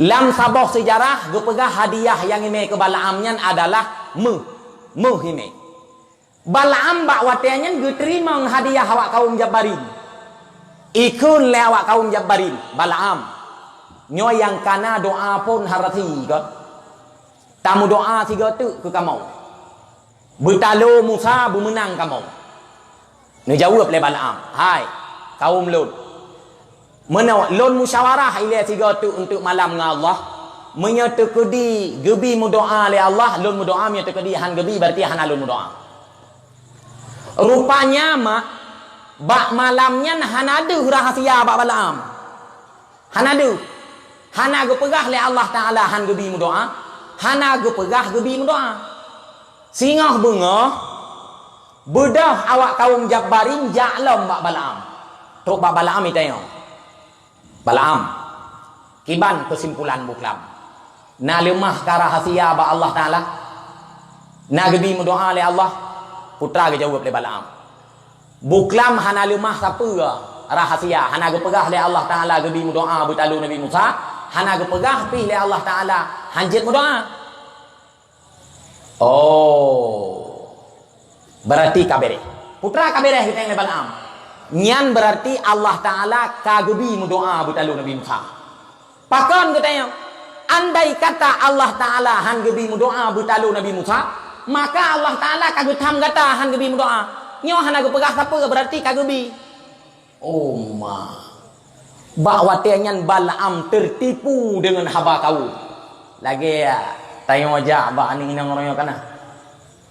Lam sabah sejarah gepegah hadiah yang email ke Bal'amnya adalah email. Bal'am bak watanya geterima hadiah awak kaum Jabbarin. Ikun le awak kaum Jabbarin. Bal'am nyo yang kana doa pun harati kan. Tamu doa tiga tu ke kamu. Bertalu Musa bermenang kamu. Ni jawab oleh Bal'am. Hai kaum lun. Mana lun musyawarah ile tiga tu untuk malam dengan Allah. Menyetekedi gebi mendoa oleh Allah. Lun mendoa menyetekedi han gebi berarti han alun mendoa. Rupanya mah bak malamnya han ada rahasia bak Bal'am. Han ada. Han aga pegah oleh Allah Ta'ala han gebi mendoa. Han aga pegah gebi mendoa. Singah bengah bedah awak kaum Jabbarin ja'lam bak Bal'am. Teruk bak Bal'am ni tengok. Bal'am kiban kesimpulan buklam. Na lemah ka rahasia bak Allah Ta'ala. Na gebi mendoa oleh Allah. Putra ke jawab oleh Bal'am. Buklam hana lemah siapa rahasia. Hana ge pegah oleh Allah Ta'ala gebi mendoa bertalu Nabi Musa. Hana ge pegah pi oleh Allah Ta'ala hanjit mendoa. Oh. Berarti kabere. Putra kabere kita yang Bal'am. Nyan berarti Allah Ta'ala kagebi mendoa bertalu Nabi Musa. Pakon katanya, andai kata Allah Ta'ala han gebi mendoa bertalu Nabi Musa, maka Allah Ta'ala kagetam kata han gebi mendoa. Nyo han aga pegah siapa berarti kagebi. Oh ma. Bak watenyan Bal'am tertipu dengan haba kau. Lagi ya, tayong aja bak aning nang royo kana.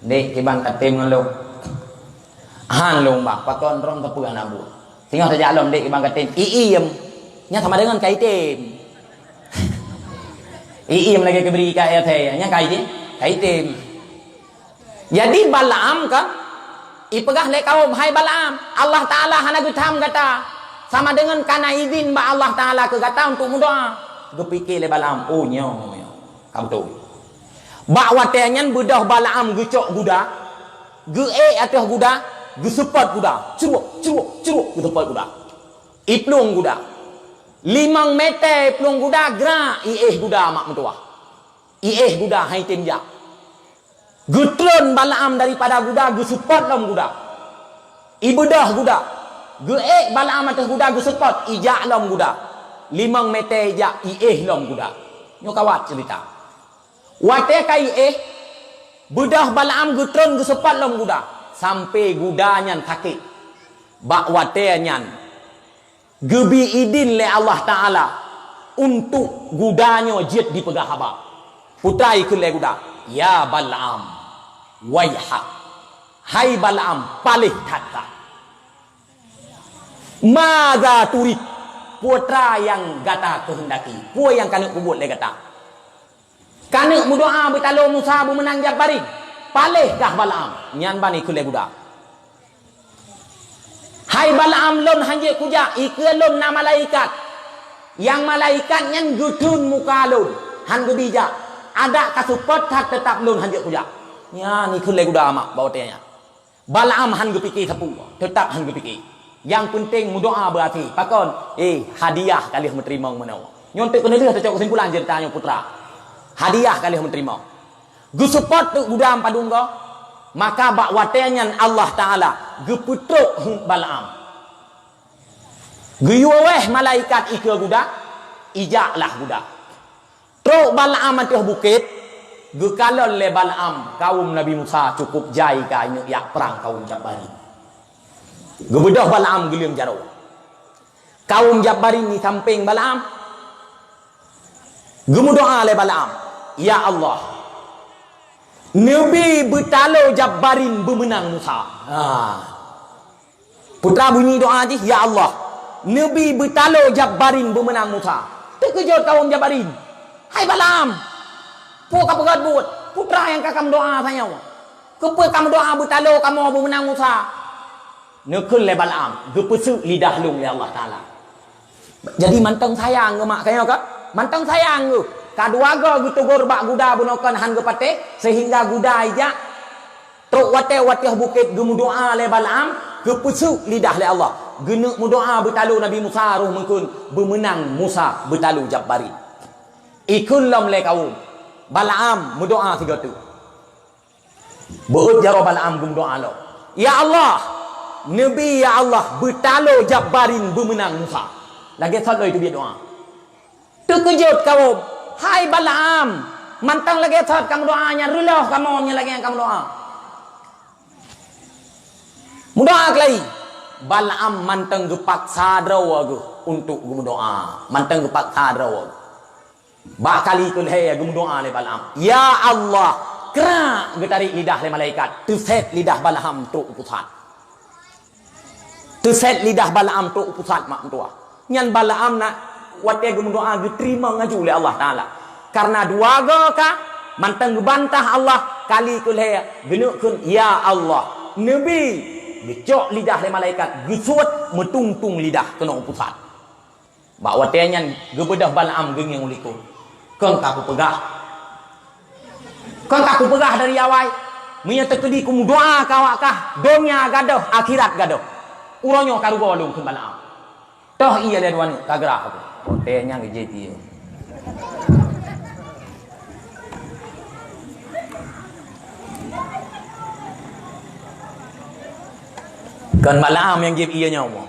Dek kiban katim ngelo. Han long bak pakon rong kepuan abu. Tengok saja alom dek kiban katim. Iiem. Nya sama dengan kaitim. Iiem lagi keberi ka ete. Nya kaitim. Jadi Bal'am kan ipegah le kaum hai Bal'am. Allah Ta'ala hana gutam kata. Sama dengan kana izin ba Allah Ta'ala ke kata untuk mendoa. Gepikir le Bal'am. Oh nyo. Kamu tu. Bak watenyan bedah Bal'am gecok guda. Ge atas guda. Gesepot guda. Curuk. Gesepot guda. Iplung guda. 5 meter pelung guda gerak. Guda mak mentua. Guda hai timjak. Getron Bal'am daripada guda. Gesepot lam guda. Ibedah guda. Bal'am atas guda gesepot. Ijak lam guda. 5 meter ijak. lam guda. Nyo kawat cerita. Wate kai bedah Bal'am getron gesepot lam guda. Sampai gudanya sakit. Bak watenyan gebi idin le Allah Ta'ala untuk gudanya jid dipegah haba. Putra ikut le guda. Ya Bal'am wayhak. Hai Bal'am palih kata. Maza turid. Putra yang gata kehendaki. Puan yang kanak kubut le gata. Kanak berdoa bertalu Musa bermenang Jabbarin. Palih kah Bal'am? Nyan bani ikut le guda. Hai Bal'am lon hanjik kuja. Ike lon na malaikat. Yang malaikat nyan gutun muka lon. Han gebijak. Ada kasupot tak tetap lon hanjik kuja. Ya ni kun le guda mak bawa tanya. Bal'am han gepikir sapu. Tetap han gepikir. Yang penting mudoa berarti. Pakon. Hadiah kali menerima menawa. Nyontek kena dia tercok kesimpulan ceritanya putra. Hadiah kali menerima. Gusupot tu guda padung ko. Maka bak watenyan Allah Ta'ala geputruk Bal'am. Guyuweh malaikat ike guda. Ijaklah guda. Truk Bal'am atas bukit. Gekalon le Bal'am kaum Nabi Musa cukup jai ka yak perang kaum Jabbarin. Gebedah Balaam geliam jaro. Kaum Jabbarin ni samping Balaam. Gemu doa le Balaam. Ya Allah, Nabi bertalo Jabbarin bermenang Musa. Putra bunyi doa je, ya Allah, Nabi bertalo Jabbarin bermenang Musa. Terkejut kaum Jabbarin. Hai Balaam, puk apa kat buat? Putra yang kakam doa saya. Kepa kamu doa bertalo kamu bermenang Musa. Nekul le Balaam, gepesu lidah lung ya Allah Taala. Jadi mantang sayang ke mak kaya ke? Mantang sayang ke? Kaduaga gitu gorbak guda bunokan han gepate sehingga guda ija truk wate bukit gemu doa le Balaam gepesu lidah le Allah. Genek mu doa bertalu Nabi Musa roh mengkun bermenang Musa bertalu Jabbarin. Ikun lam le kaum. Balaam mu doa tiga tu. Beut jaro Balaam gum doa lo. Ya Allah, Nabi ya Allah bertalu Jabbarin bermenang Musa. Lagi satu itu dia doa. Terkejut kaum. Hai Balaam, mantang lagi thot kamu doanya, ruloh kamu nya lagi yang kamu doa. Mudah lagi. Balaam mantang gepak sadraw agu untuk gum doa. Mantang gepak sadraw. Bakali kul hey gum doa le Balaam. Ya Allah, kera getarik lidah le malaikat. Tu set lidah Balaam tu pusat. Tu set lidah Balaam tu pusat mak tua. Nyan Balaam nak wate gum doa diterima ngaju oleh Allah Taala. Karena dua ka mantang bantah Allah kali kulhe genukun ya Allah. Nabi gecok lidah le malaikat gisuat metungtung lidah kena pusat. Bak wate nyan gebedah Balaam geng yang uliku. Kang kaku pegah. Kang kaku pegah dari awai. Munya tekedi ku doa kawakah donya gadoh akhirat gadoh. Uronyo karugo lung kun Balaam. Toh iya le duan kagerah aku. Tenya ngejeti. Kan Balaam yang jeb iya nyawa.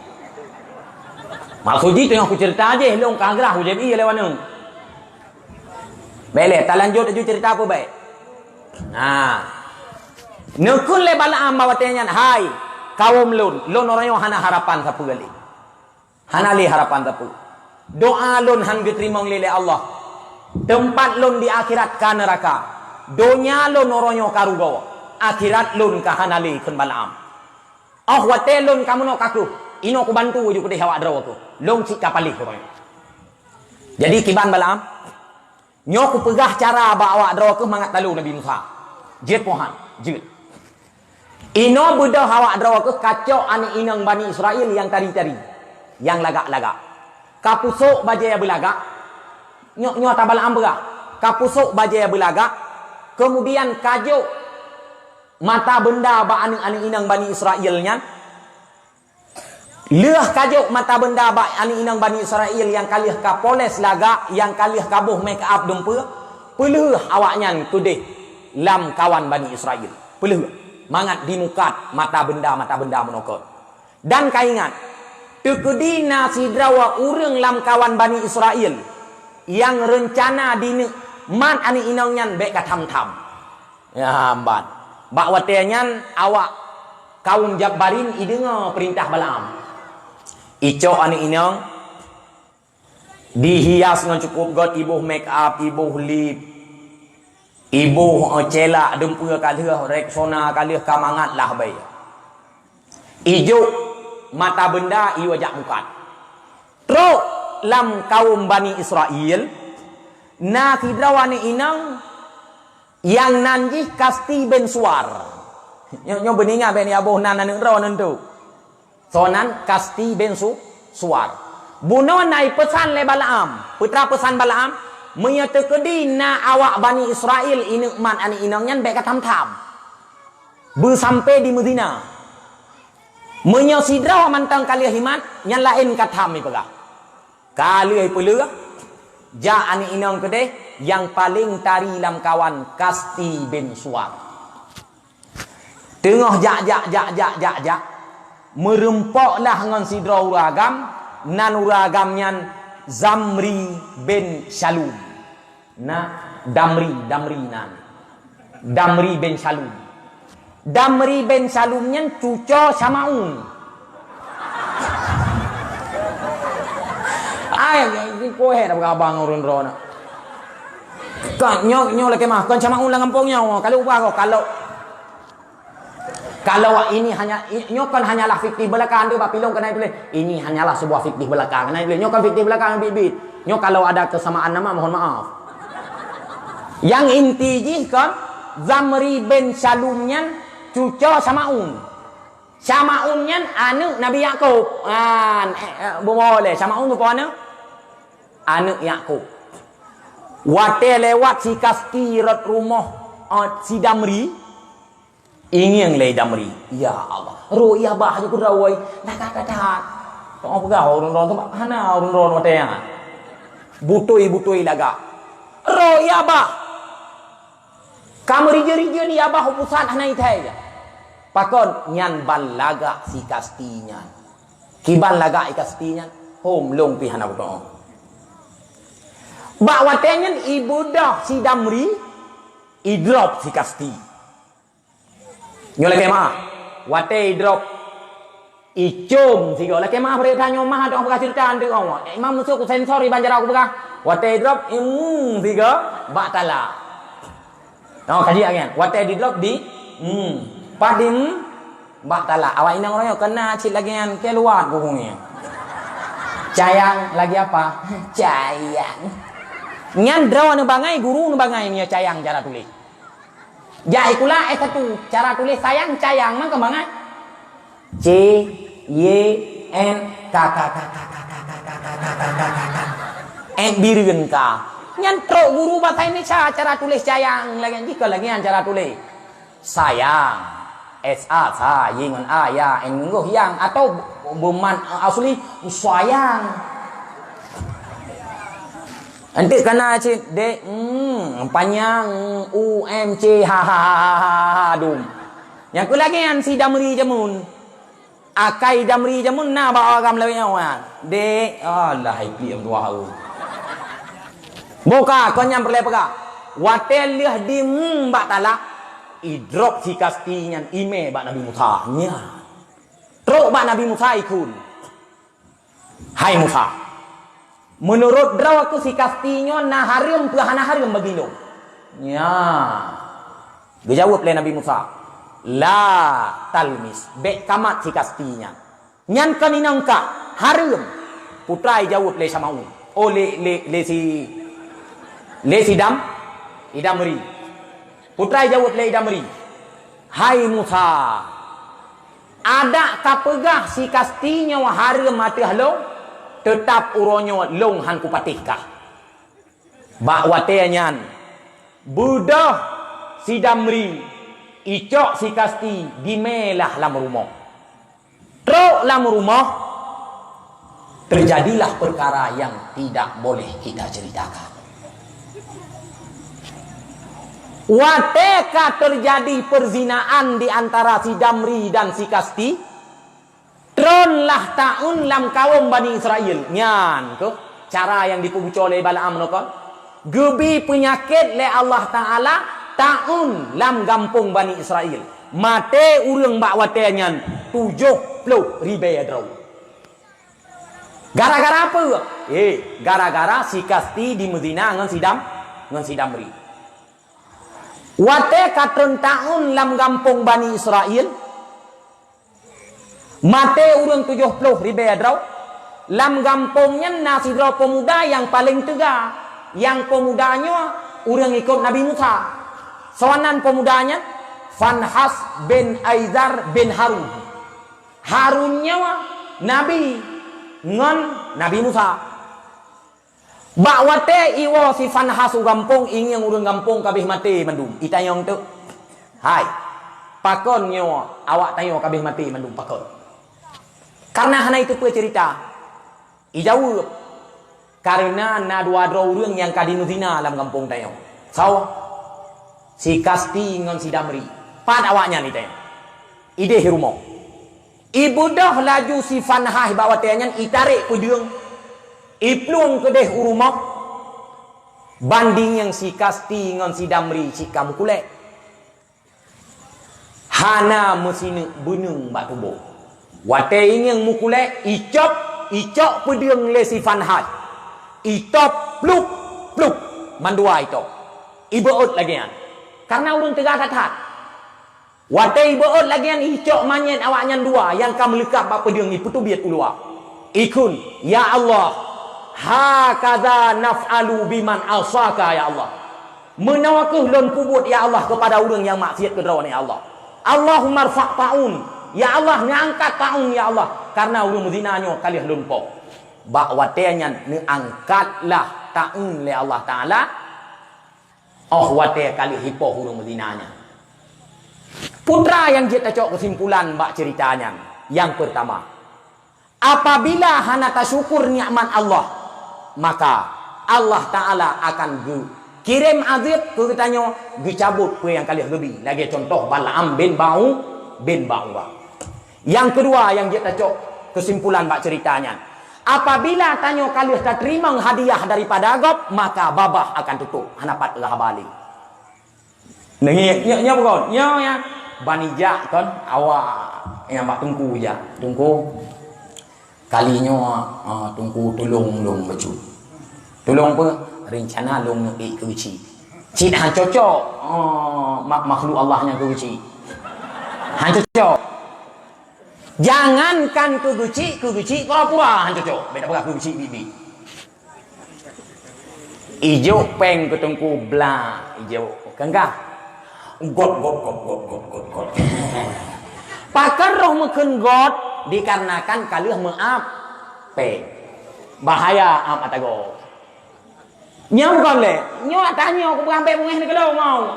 Maksud itu yang aku cerita aja, long kagrah aku jeb iya lewat nung. Bele, tak lanjut aja cerita apa baik. Nah, nekun le Balaam bawa tanya, hai kaum lun orang yang hana harapan sapu gali. Hana li harapan sapu. Doa lun han diterima oleh Allah. Tempat lun di akhirat ka neraka. Donya lun oronyo karugo. Akhirat lun ka hanali kun Balaam. Oh wate lun kamu no kaku. Ino ku bantu uju ku deh awak draw aku. Lun si kapalih ko. Jadi kiban Balaam. Nyo ku pegah cara ba awak draw aku mangat talu Nabi Musa. Jet pohan, jet. Ino budak awak draw aku kacau ane inang Bani Israel yang tari-tari. Yang lagak-lagak. Kapusuk bajaya belagak. Nyo ta Balaam begah. Kapusuk bajaya belagak. Kemudian kajuk mata benda ba aning inang Bani Israel nya. Leuh kajuk mata benda ba aning inang Bani Israel yang kalih ka poles lagak, yang kalih kabuh make up dempeu. Peleuh awaknya kudeh lam kawan Bani Israel. Peleuh mangat dimukat mata benda menokot. Dan kaingat tekudina sidrawa urang lam kawan Bani Israel yang rencana dini man ani inang nyan bek katam-tam. Ya hambat. Bak watenyan awak kaum Jabbarin idengar perintah Balaam. Ico ani inang dihias dengan cukup got ibuh make up, ibuh lip, ibuh celak dempue kalih reksona kalih kamangat lah bae. Ijo mata benda i wajak mukat. Truk lam kaum Bani Israel na tidrawani inang yang nanji kasti ben suar. Nyo beninga ben ya boh nan neung raw nentu. Sonan kasti ben suar. Bunon nai pesan le Balaam. Putra pesan Balaam menyata kedi na awak Bani Israel ini man ani inang nyan bek katam-tam. Bu sampai di Medina. Menyo sidra mantang kali himat nyan lain katam ni pegah. Kali peleuh ja ani inang kedeh yang paling tari lam kawan kasti bin suar. Tengah jak merempoklah dengan sidra uragam nan uragamnya Zamri bin Shalum. Nah Damri nan Damri bin Shalum. Damri bin Shalumnya cuco Samaun. ko he dah abang urun rona. Kan nyo lagi mah kan sama ulang kampung nyo kalau ubah kalau ini hanya nyo kan hanyalah fiktif belakang tu pilong kena tulis ini hanyalah sebuah fiktif belakang kena tulis nyo kan fiktif belakang bibit nyo kalau ada kesamaan nama mohon maaf yang inti ji kan Zamri bin Shalumnya cucu Samaunnya anak Nabi Yakub boleh Samaun tu apa anak Yakub wate lewat si kasti rat rumah si Damri ingin lay Damri ya Allah ruya bah je ku rawai dak tong pegau ron tu hana ron wate yang butui laga ruya bah kamu rije ni abah pusat hana itai pakon nyan ban laga si kastinya kiban laga ikastinya hom long pi hana buto ba wate nyan ibu dah si Damri idrop si kasti nyola kema wate drop icum sigo la kema bre tanyo mah dong bekas cerita ande kau imam musuh ku sensor di banjar aku bekas wate drop sigo batala no kaji agen wate di drop di padim batala awak inang orang kena cit lagi kan keluar bukunya cayang lagi apa cayang nyan draw ne bangai guru ne bangai nya cayang cara tulis ya ikulah satu cara tulis sayang cayang mang kembangan C Y N K N birin ka nyantro guru bahasa Indonesia cara tulis cayang lagi jika lagi cara tulis sayang S A sa Y ngan A ya N ngoh yang atau buman asli sayang nanti kena cik dek panjang UMC dum yang ku lagi yang si Damri jamun akai Damri jamun na ba agam lewe awan dek Allah ikli am dua hau boka kon yang berlepa watel lih di mbak talak idrop si kastinya ime ba Nabi Musa nya trok ba Nabi Musa ikun hai Musa menurut draw aku si kastinya na harim hana harim bagilo nya dijawab oleh Nabi Musa la talmis be kamat si kastinya nyan kaninang ka harim putra jawab le Samaun le si Damri putra jawab le Damri hai Musa ada kapegah si kastinya harim mati halo tetap uronyo long han ku patikah bak wateanyan budah si Damri icok si kasti dimelah lam rumah trok lam rumah terjadilah perkara yang tidak boleh kita ceritakan wateka terjadi perzinaan di antara si Damri dan si kasti tronlah ta'un lam kaum Bani Israel nyan ke cara yang dipuji oleh Balaam no kan gebi penyakit le Allah Taala ta'un lam gampung Bani Israel mate urang bak wate nyan 70 ribu draw gara-gara apa gara-gara si kasti di Medina ngan si Damri wate katron ta'un lam gampung Bani Israel mate urang 70 ribu draw lam gampungnya nasi draw pemuda yang paling tegak yang pemudanya urang ikut Nabi Musa soanan pemudanya Fanhas bin Aizar bin Harunnya Nabi ngon Nabi Musa bakwate iwo si Fanhas gampung ingin urang gampung kabeh mati mandum itayong tu hai pakon nyo awak tayo kabeh mati mandum pakon karena hana itu pun cerita ijawab karena na dua orang yang kadinu zina dalam kampung tayo si kasti ngon si Damri pad awaknya ni tayo ide hirumo ibu dah laju si Fanhah bawa tayanyan itarik ku diung iplung ke deh urumah banding yang si kasti ngon si Damri si kamu kulek hana mesine benung batu bo wate ingin mukule icok pediung le si Fanhad Itop pluk pluk mandua itop. Ibeut lagian. Karena urang tega katat. Watai ibeut lagian icok manyen awaknya dua yang kam lekap apa dia ni putu biat ulua. Ikun ya Allah. Hakadha naf'alu biman asaka ya Allah. Menawakuh lon pubut ya Allah kepada orang yang maksiat kedrawan ya Allah. Allahumma rfa' ta'un. Ya Allah ngangkat ta'un ya Allah. Karena orang muzinanyo kalih lon po. Bak watenya ni angkatlah ta'un le Allah Ta'ala. Oh wate kalih hipo orang muzinanya. Putra yang kita cok kesimpulan bak ceritanya. Yang pertama, apabila hana tasyukur nikmat Allah, maka Allah Ta'ala akan kirim azab ke kitanya, cabut ke yang kali lebih. Lagi contoh Balaam bin Ba'ura. Yang kedua yang kita cok kesimpulan bak ceritanya, apabila tanya kali tak terima hadiah daripada Agop, maka babah akan tutup hanapat lah balik. Nya bukan ya banija kan awak yang bak tungku ya tungku kalinya tungku tolong baju tolong apa rencana long keuci cik han cocok makhluk Allahnya keuci han cocok jangankan keuci pura-pura han cocok beda pura keuci bibi ijo peng ketungku bla ijo kenggah God. Pakar roh meken God dikarenakan kalih maaf pe bahaya am atago. Nyam kon le, nyo tanya aku sampai mengeh ni kalau mau.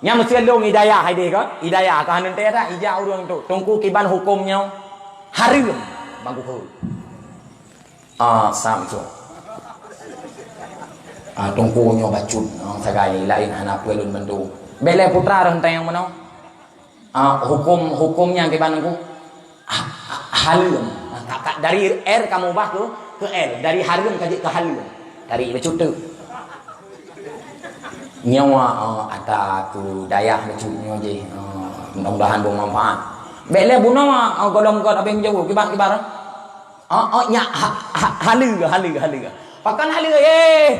Nyam mesti long hidayah hai de ko, hidayah ka hanen te ta ija urang tu. Tungku kiban hukumnya harum bangku hu. Sam tu. Tungku nyo bacut sagai lain hana pelun bantu. Bele putra rentang yang mana? Hukumnya gimana ku? Halim. Dari R kamu ubah ke L. Dari halim ke halim. Dari becut tu. Nyawa ada tu daya becutnya je. Mudah-mudahan bermanfaat. Bele buno golong god apa yang jauh kibar. Nya halu. Pakan halu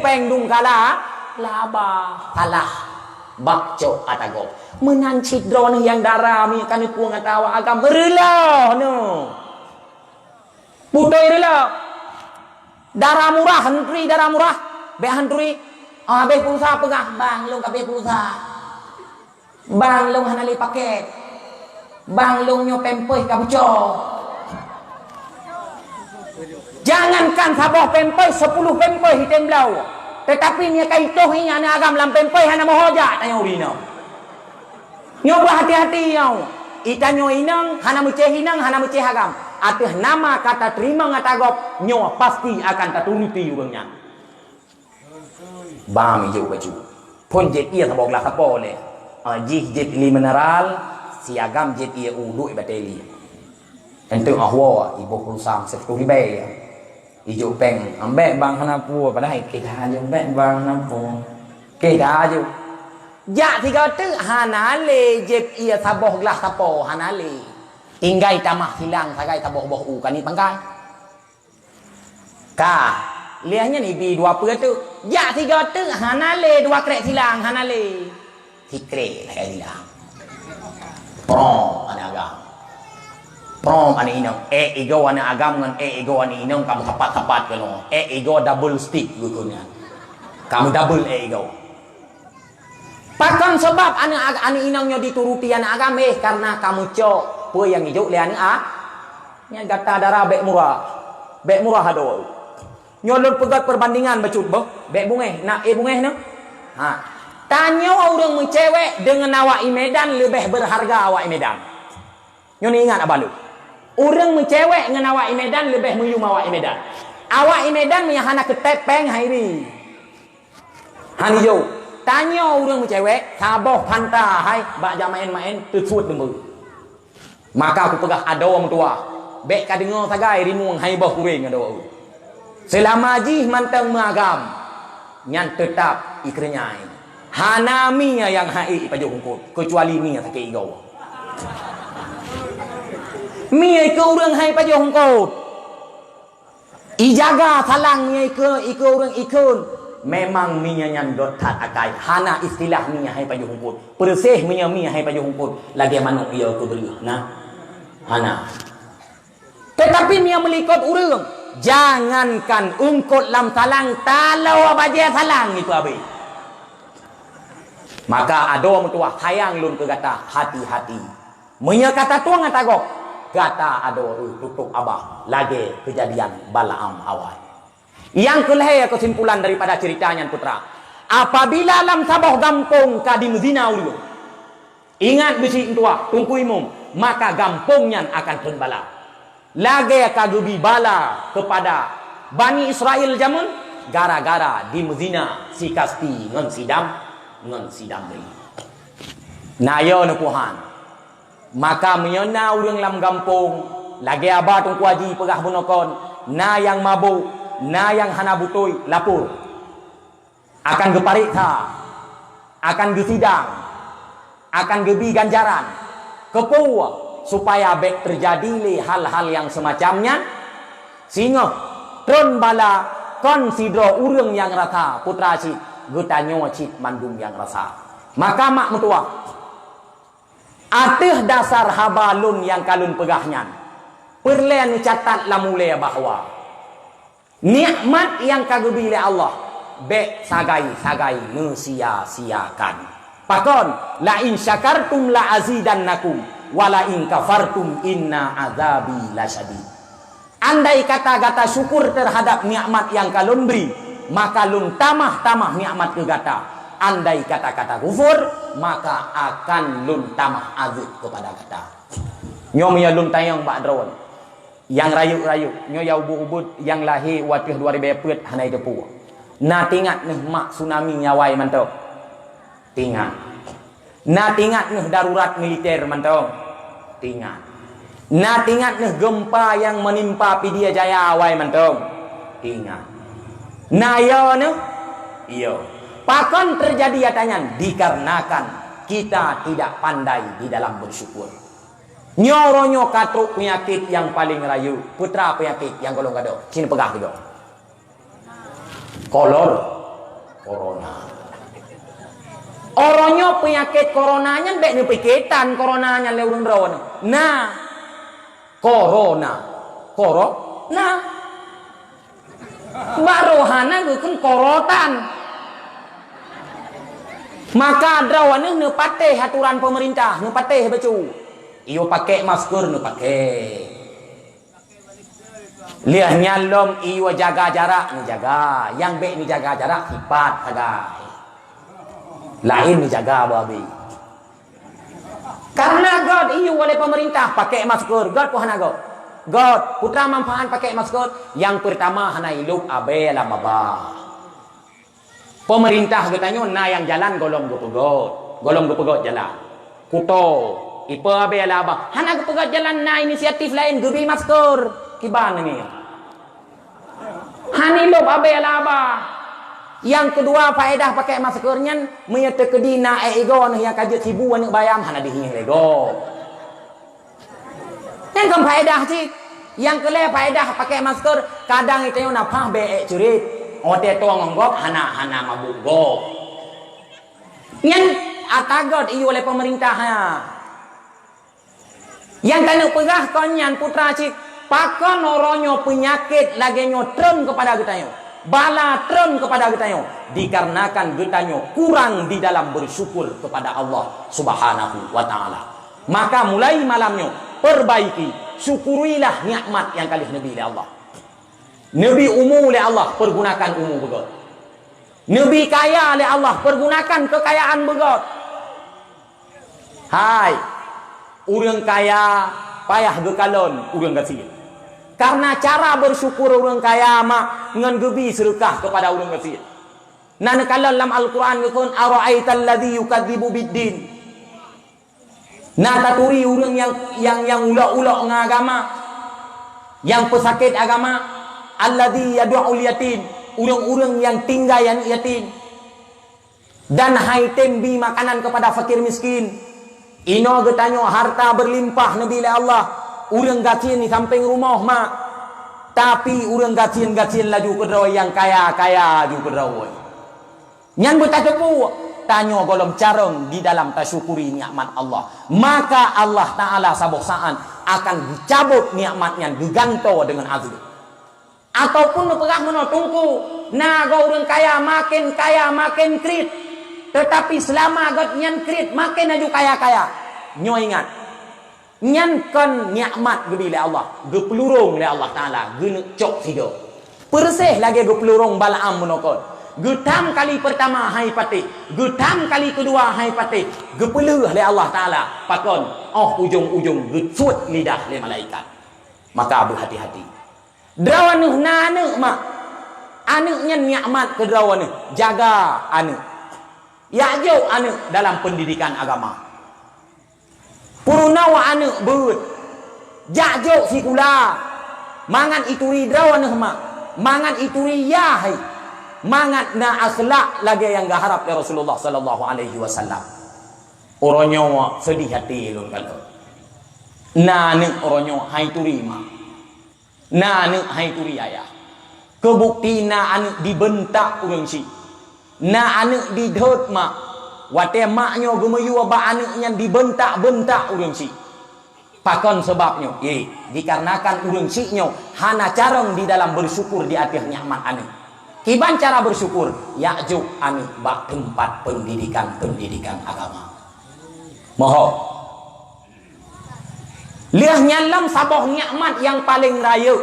pengdung kala laba kalah. Bakco atago menancit drone yang darah mi kan ku ngatawa agam rela no putoi rela darah murah be hantri be pulsa pegah bang long ka be pulsa bang long hanali paket bang long nyo pempoi ka buco jangankan saboh pempoi 10 pempoi hitem blau. Tetapi ni kaitoh ini ana agam lampempai hana mohoja tanya urino. Nyo berhati-hati nyo. Itanyo inang hana muceh agam. Atih nama kata terima ngatagop nyo pasti akan taturuti urangnya. Bam ijo baju. Pun jet ia sabok lah kapo le. Jih jet li mineral siagam jet ia ulu bateli. Entu ahwa ibu pulsang 10 ribu. Ijo peng ambek bang hana pu padahal kita aja ambek bang hana pu kita aja ja tiga tu hana le jep ia saboh lah tapo hana le tinggai tamah hilang sagai taboh boh u kan ni pangkai ka liahnya ni bi dua pe tu ja tiga tu hana le dua krek hilang hana le tikre lah hilang pro ana agam Prom ani inang ego ani agam ngan ego ani inang kamu tepat kalau ego double stick gugunya kamu double ego pakan sebab ani inangnya dituruti ani agam karena kamu cok pe yang hijau lian nya gata darah bek murah hado nyolot pegat perbandingan becut boh bek bungeh nak bungeh no tanya orang mencewek dengan awak Medan lebih berharga awak Medan nyoni ingat abalu orang mencewek dengan awak Medan lebih meyum awak Medan. Awak Medan yang hana ketepeng hairi. Hani jo. Tanya orang mencewek, saboh panta hai bak main tersut dembu. Maka aku pegah ada orang tua. Bek ka dengar sagai rimuang hai boh kuring ada orang. Selama jih mantang mengagam nyan tetap ikrenya. Hana mi yang hai pajok hungkut kecuali mi yang sakit igau. Mi ke orang hai pajok hongkot. Ijaga salang nya ike orang ikun. Memang minyanyan dot tat akai. Hana istilah minya hai paju humput. Persih minya hai paju humput. Lagi manuk ia ke beri. Nah. Hana. Tetapi minya melikot urang. Jangankan ungkut lam salang. Talau abaja salang itu abi. Maka ado mutuah hayang lun ke gata hati-hati. Minya kata tuang atagok. Gata ado tutup abah. Lagi kejadian Balaam awal. Yang kelihaya kesimpulan daripada ceritanya putra. Apabila lam sabah gampung kadim zina ulu. Ingat besi tua, tungku imum. Maka gampungnya akan terbala. Lagi kagubi bala kepada Bani Israel jamun. Gara-gara di mezina si kasti ngan sidam beri. Nayo nukuhan. Maka menyona urang lam gampung. Lagi abah tungku haji pegah bunokon. Na yang mabuk. Na yang hana butoi lapor akan geparikha, akan gesidang, akan gebi ganjaran kepuah supaya baik terjadi hal-hal yang semacamnya sehingga tron bala konsidro urang yang rasa putra cit getanyo cit mandung yang rasa maka mak mutua atih dasar habalun yang kalun pegahnya perlen catat lamule bahwa nikmat yang kagubi oleh Allah be sagai mensia-siakan. Pakon la in syakartum la azidannakum wa la in kafartum inna azabi lasyadid. Andai kata-kata syukur terhadap nikmat yang kalun beri, maka lun tamah-tamah nikmat ke gata. Andai kata-kata kufur, maka akan lun tamah azab kepada gata. Nyom ya lun tayang bak drawan. Yang rayu-rayu nyoyau ubud yang lahir watih 2000 pet hanai depu. Na tingat nih mak tsunami nyawai mantau. Tingat. Na tingat nih darurat militer mantau. Tingat. Na tingat nih gempa yang menimpa Pidia Jaya awai mantau. Tingat. Na yo nih iyo. Pakon terjadi katanya dikarenakan kita tidak pandai di dalam bersyukur. Nyoronyo katruk penyakit yang paling rayu. Putra penyakit yang golong gado. Sini pegah gitu. Corona. Oronyo penyakit coronanya bek ni pikitan coronanya leurun rawan. Nah. Corona. Mbak rohana gukun korotan. Maka drawan ni pateh aturan pemerintah, ni pateh becu. Iyo pakai masker nu pakai. Lihat nyalom iyo jaga jarak ni jaga. Yang baik ni jaga jarak sifat sagai. Lain ni jaga babi. Karena God iyo oleh pemerintah pakai masker. God pun hana God. God putra manfaat pakai masker. Yang pertama hana iluk abe la baba. Pemerintah katanya na yang jalan golong gepegot jalan. Kuto ipa abe ala abah. Hana kepegat jalan na inisiatif lain gebi masker. Kiban ni. Hanilop abe ala abah. Yang kedua faedah pakai maskernya menyata kedina ego yang kajet sibu ni bayam hana dihi lego. Yang kan faedah sih. Yang kelih faedah pakai masker kadang itu yang napah be curit. Ote tuang ngonggok hana mabuk go. Yang atagot iyo oleh pemerintah ha. Yang kena pegah konyan putra cik pakon oronyo penyakit lagi nyotron kepada getanyo bala tron kepada getanyo dikarenakan getanyo kurang di dalam bersyukur kepada Allah Subhanahu wa taala. Maka mulai malamnya perbaiki syukurilah nikmat yang kali Nabi oleh Allah. Nabi umum oleh Allah pergunakan umum begot. Nabi kaya oleh Allah pergunakan kekayaan begot. Hai urang kaya payah gekalon urang gasih. Karena cara bersyukur urang kaya mak ngan gebi sedekah kepada urang gasih. Nan kalon dalam Al-Qur'an gekon ara'aital ladzi yukadzibu biddin. Nah taturi urang yang ulak-ulak ngagama, yang pesakit agama, alladzi yad'ul yatim, urang-urang yang tinggal yang yatim. Dan haitem bi makanan kepada fakir miskin. Ino getanyo harta berlimpah Nabi Allah. Urang gatin di samping rumah mak. Tapi orang gacin-gacin laju ke draw yang kaya-kaya juga draw. Nyan bertatepu tanya golong carong di dalam tasyukuri nikmat Allah. Maka Allah Ta'ala saboksaan akan dicabut nikmatnya diganto dengan azab. Ataupun perah menotungku naga orang kaya makin krit. Tetapi selama agat nyan krit makin aju kaya-kaya. Nyo ingat. Nyan kan nikmat gebile Allah, gepelurung le Allah Taala, genek cok tiga. Persih lagi gepelurung Balaam menokot. Getam kali pertama hai pati, getam kali kedua hai pati, gepeluh le Allah Taala. Pakon, ujung-ujung gesut lidah le malaikat. Maka berhati-hati. Drawanuh nanu mak. Anaknya nikmat ke drawanuh, jaga anak. Ya jauh anak dalam pendidikan agama. Purunawa anu beut jajok sikula mangan ituri drawan mak mangan ituri yahai mangan na akhlak lagi yang gaharap ya Rasulullah sallallahu alaihi wasallam. Oronyo sedih hati lun kalau na ne oronyo hai turi mak na ne hai turi ayah kebukti na anu dibentak urang si na anu didot mak wate maknyo gemeyu ba anaknya dibentak-bentak urang si. Pakon sebabnya, dikarenakan urang si nyo hana carong di dalam bersyukur di atas nikmat ane. Kiban cara bersyukur? Yakjuk ane bak tempat pendidikan agama. Moho. Liah nyalam saboh nikmat yang paling raya.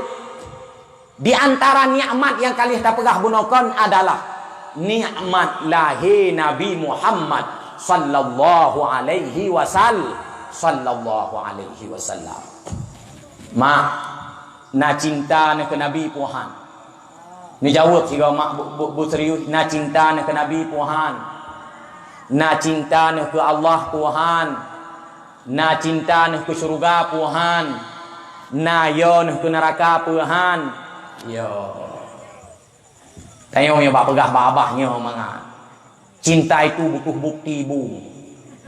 Di antara nikmat yang kalian tak pegah gunakan adalah nikmat lahir Nabi Muhammad sallallahu alaihi wasallam. Ma na cinta na ke Nabi Tuhan. Ni jawab jika mak bu serius na cinta na ke Nabi Tuhan. Na cinta na ke Allah Tuhan. Na cinta na ke surga Tuhan. Na yo na ke neraka Tuhan. Yo. Tayong bak pegah babahnya mangan. Cinta itu butuh bukti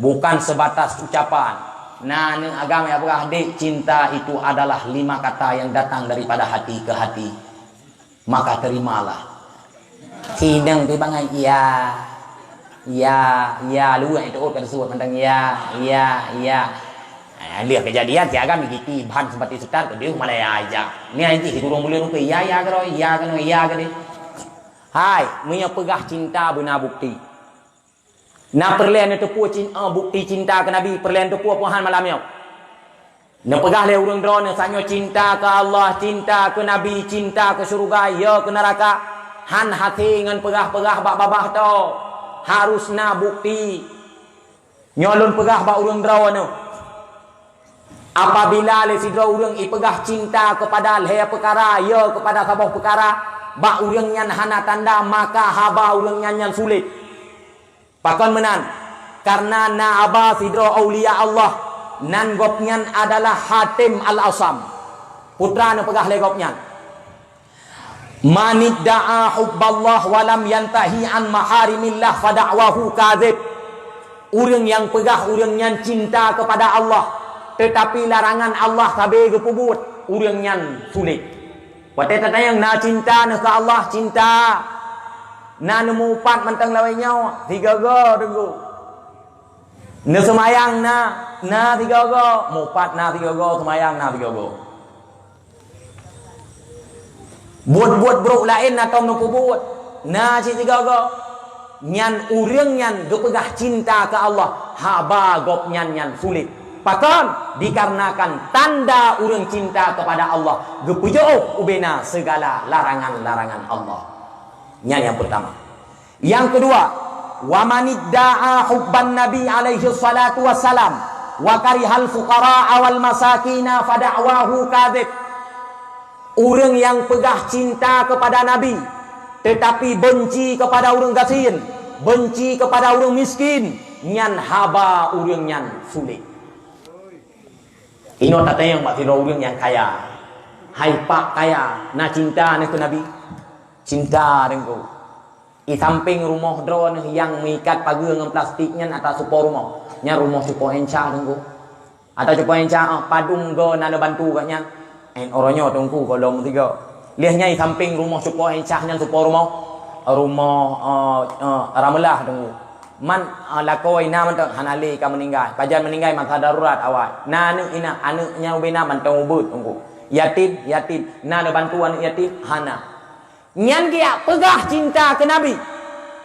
bukan sebatas ucapan. Nah, agama yang pegah dek cinta itu adalah 5 kata yang datang daripada hati ke hati. Maka terimalah. Sidang tu bangai ya lu itu kan suat tentang ya. Lihat kejadian si agama gitu bahan seperti setar ke dia malah aja. Ni anjing itu orang boleh rumpi ya karo ya kan ya ke dia. Hai, punya pegah cinta benar bukti. Na perlian itu puas bukti cinta ke Nabi, perlian itu puas Tuhan malamnya. Na pegah le urang drone sanyo cinta ke Allah, cinta ke Nabi, cinta ke surga, ya ke neraka. Han hati ngan pegah-pegah bak babah to. Harusna bukti. Nyolon pegah bak urang drone. Apabila le sidra urang ipegah cinta kepada le perkara, ya kepada sabah perkara, bak urang nyan hana tanda maka haba urang nyan sulit. Pakon menan karena na aba sidro aulia Allah nan gopnyan adalah Hatim al-Asam putra na pegah le gopnyan manid da'a hubballah walam yantahi an maharimillah fada'wahu kadzib. Urang yang pegah urang nyan cinta kepada Allah tetapi larangan Allah sabe gepubut urang nyan sulit. Wate tatayang na cinta na ke Allah cinta. Na nemu 4 mentang lawai nyawa 3 go tunggu. Na semayang na 3 go, mu 4 na 3 go semayang na 3 go. Buat bro lain atau nu kubut. Na si 3 go. Nyan urang nyan gepegah cinta ke Allah, haba gop nyan sulit. Pakon dikarenakan tanda urang cinta kepada Allah gepujo ubena segala larangan-larangan Allah. Yang pertama. Yang kedua, wa manidda'a hubban nabi alaihi salatu wassalam wa karihal fuqara wal masakina fada'wahu kadzib. Urang yang pegah cinta kepada nabi tetapi benci kepada urang gasin, benci kepada urang miskin, nyan haba urang nyan sulit. Ino tatayang bak tiro urang yang kaya. Hai pak kaya, na cinta na ke nabi. Cinta dengku. Di samping rumah drone yang mengikat pagar dengan plastiknya atas supo rumah. Nya rumah supo enca dengku. Atau supo enca padung go nana bantu katnya. En oronyo dengku golong 3. Liah nyai samping rumah cupo encahnya cupo rumah ramelah tunggu. Man lakoi na man hanali ka meninggal. Kajian meninggal maka darurat awak. Na anu ina anaknya ubina man ubut tunggu. Yatim na ada bantuan yatim hana. Nyan dia pegah cinta ke Nabi.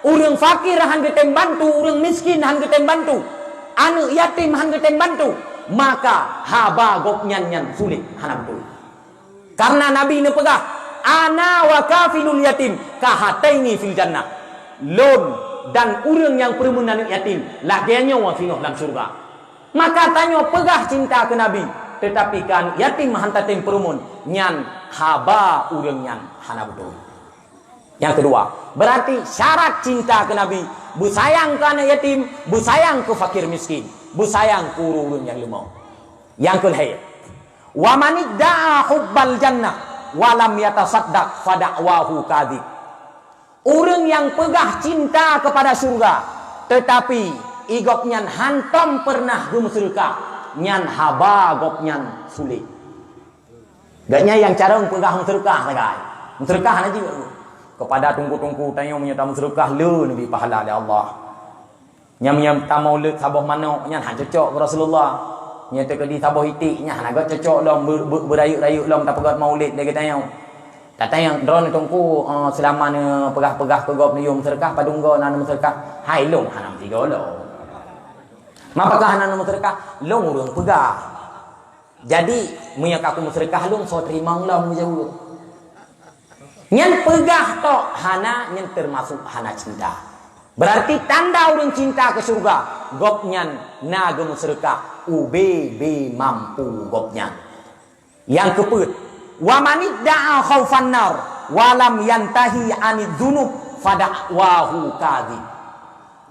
Urang fakir han getem bantu, urang miskin han getem bantu. Anak yatim han getem bantu. Maka haba gok nyan sulit hanam tu. Karena Nabi ni pegah ana wa kafilul yatim kahataini fil jannah. Lon dan urang yang perumunan yatim lagiannya wa finoh dalam surga. Maka tanya pegah cinta ke Nabi, tetapi kan yatim hantatim perumun nyan haba urang nyan hanam tu. Yang kedua, berarti syarat cinta ke Nabi, bersayang ke anak yatim, bersayang ke fakir miskin, bersayang ke urang yang lemah. Yang kedua, wa man idda'a hubbal jannah wa lam yatasaddaq fa da'wahu kadzib. Orang yang pegah cinta kepada surga tetapi igok nyan hantam pernah gumserka nyan haba gok nyan sulit. Gaknya yang cara pegah sedekah sagai. Sedekah aja kepada tungku-tungku tanya menyata sedekah le nabi pahala oleh Allah. Nyam tamaulud sabah mana nyan han cocok ke Rasulullah. Nyata ke di sabah itik nyan agak cocok lom berayuk-rayuk lom tak pegat maulid dia tanya. Tak tanya drone tungku selama ni pegah-pegah pegop nium sedekah padunggo nan sedekah hai long hanam tiga lo. Mapakah nan sedekah long urang pegah. Jadi munyak aku sedekah long so terima long jauh. Nyan pegah tok hana nyan termasuk hana cinta. Berarti tanda orang cinta ke surga. Gop nyan nagem sedekah UBB mampu gop nyan. Yang keput wa man idda'a khaufan nar wa lam yantahi anid dzunub fada'wahu kadzib.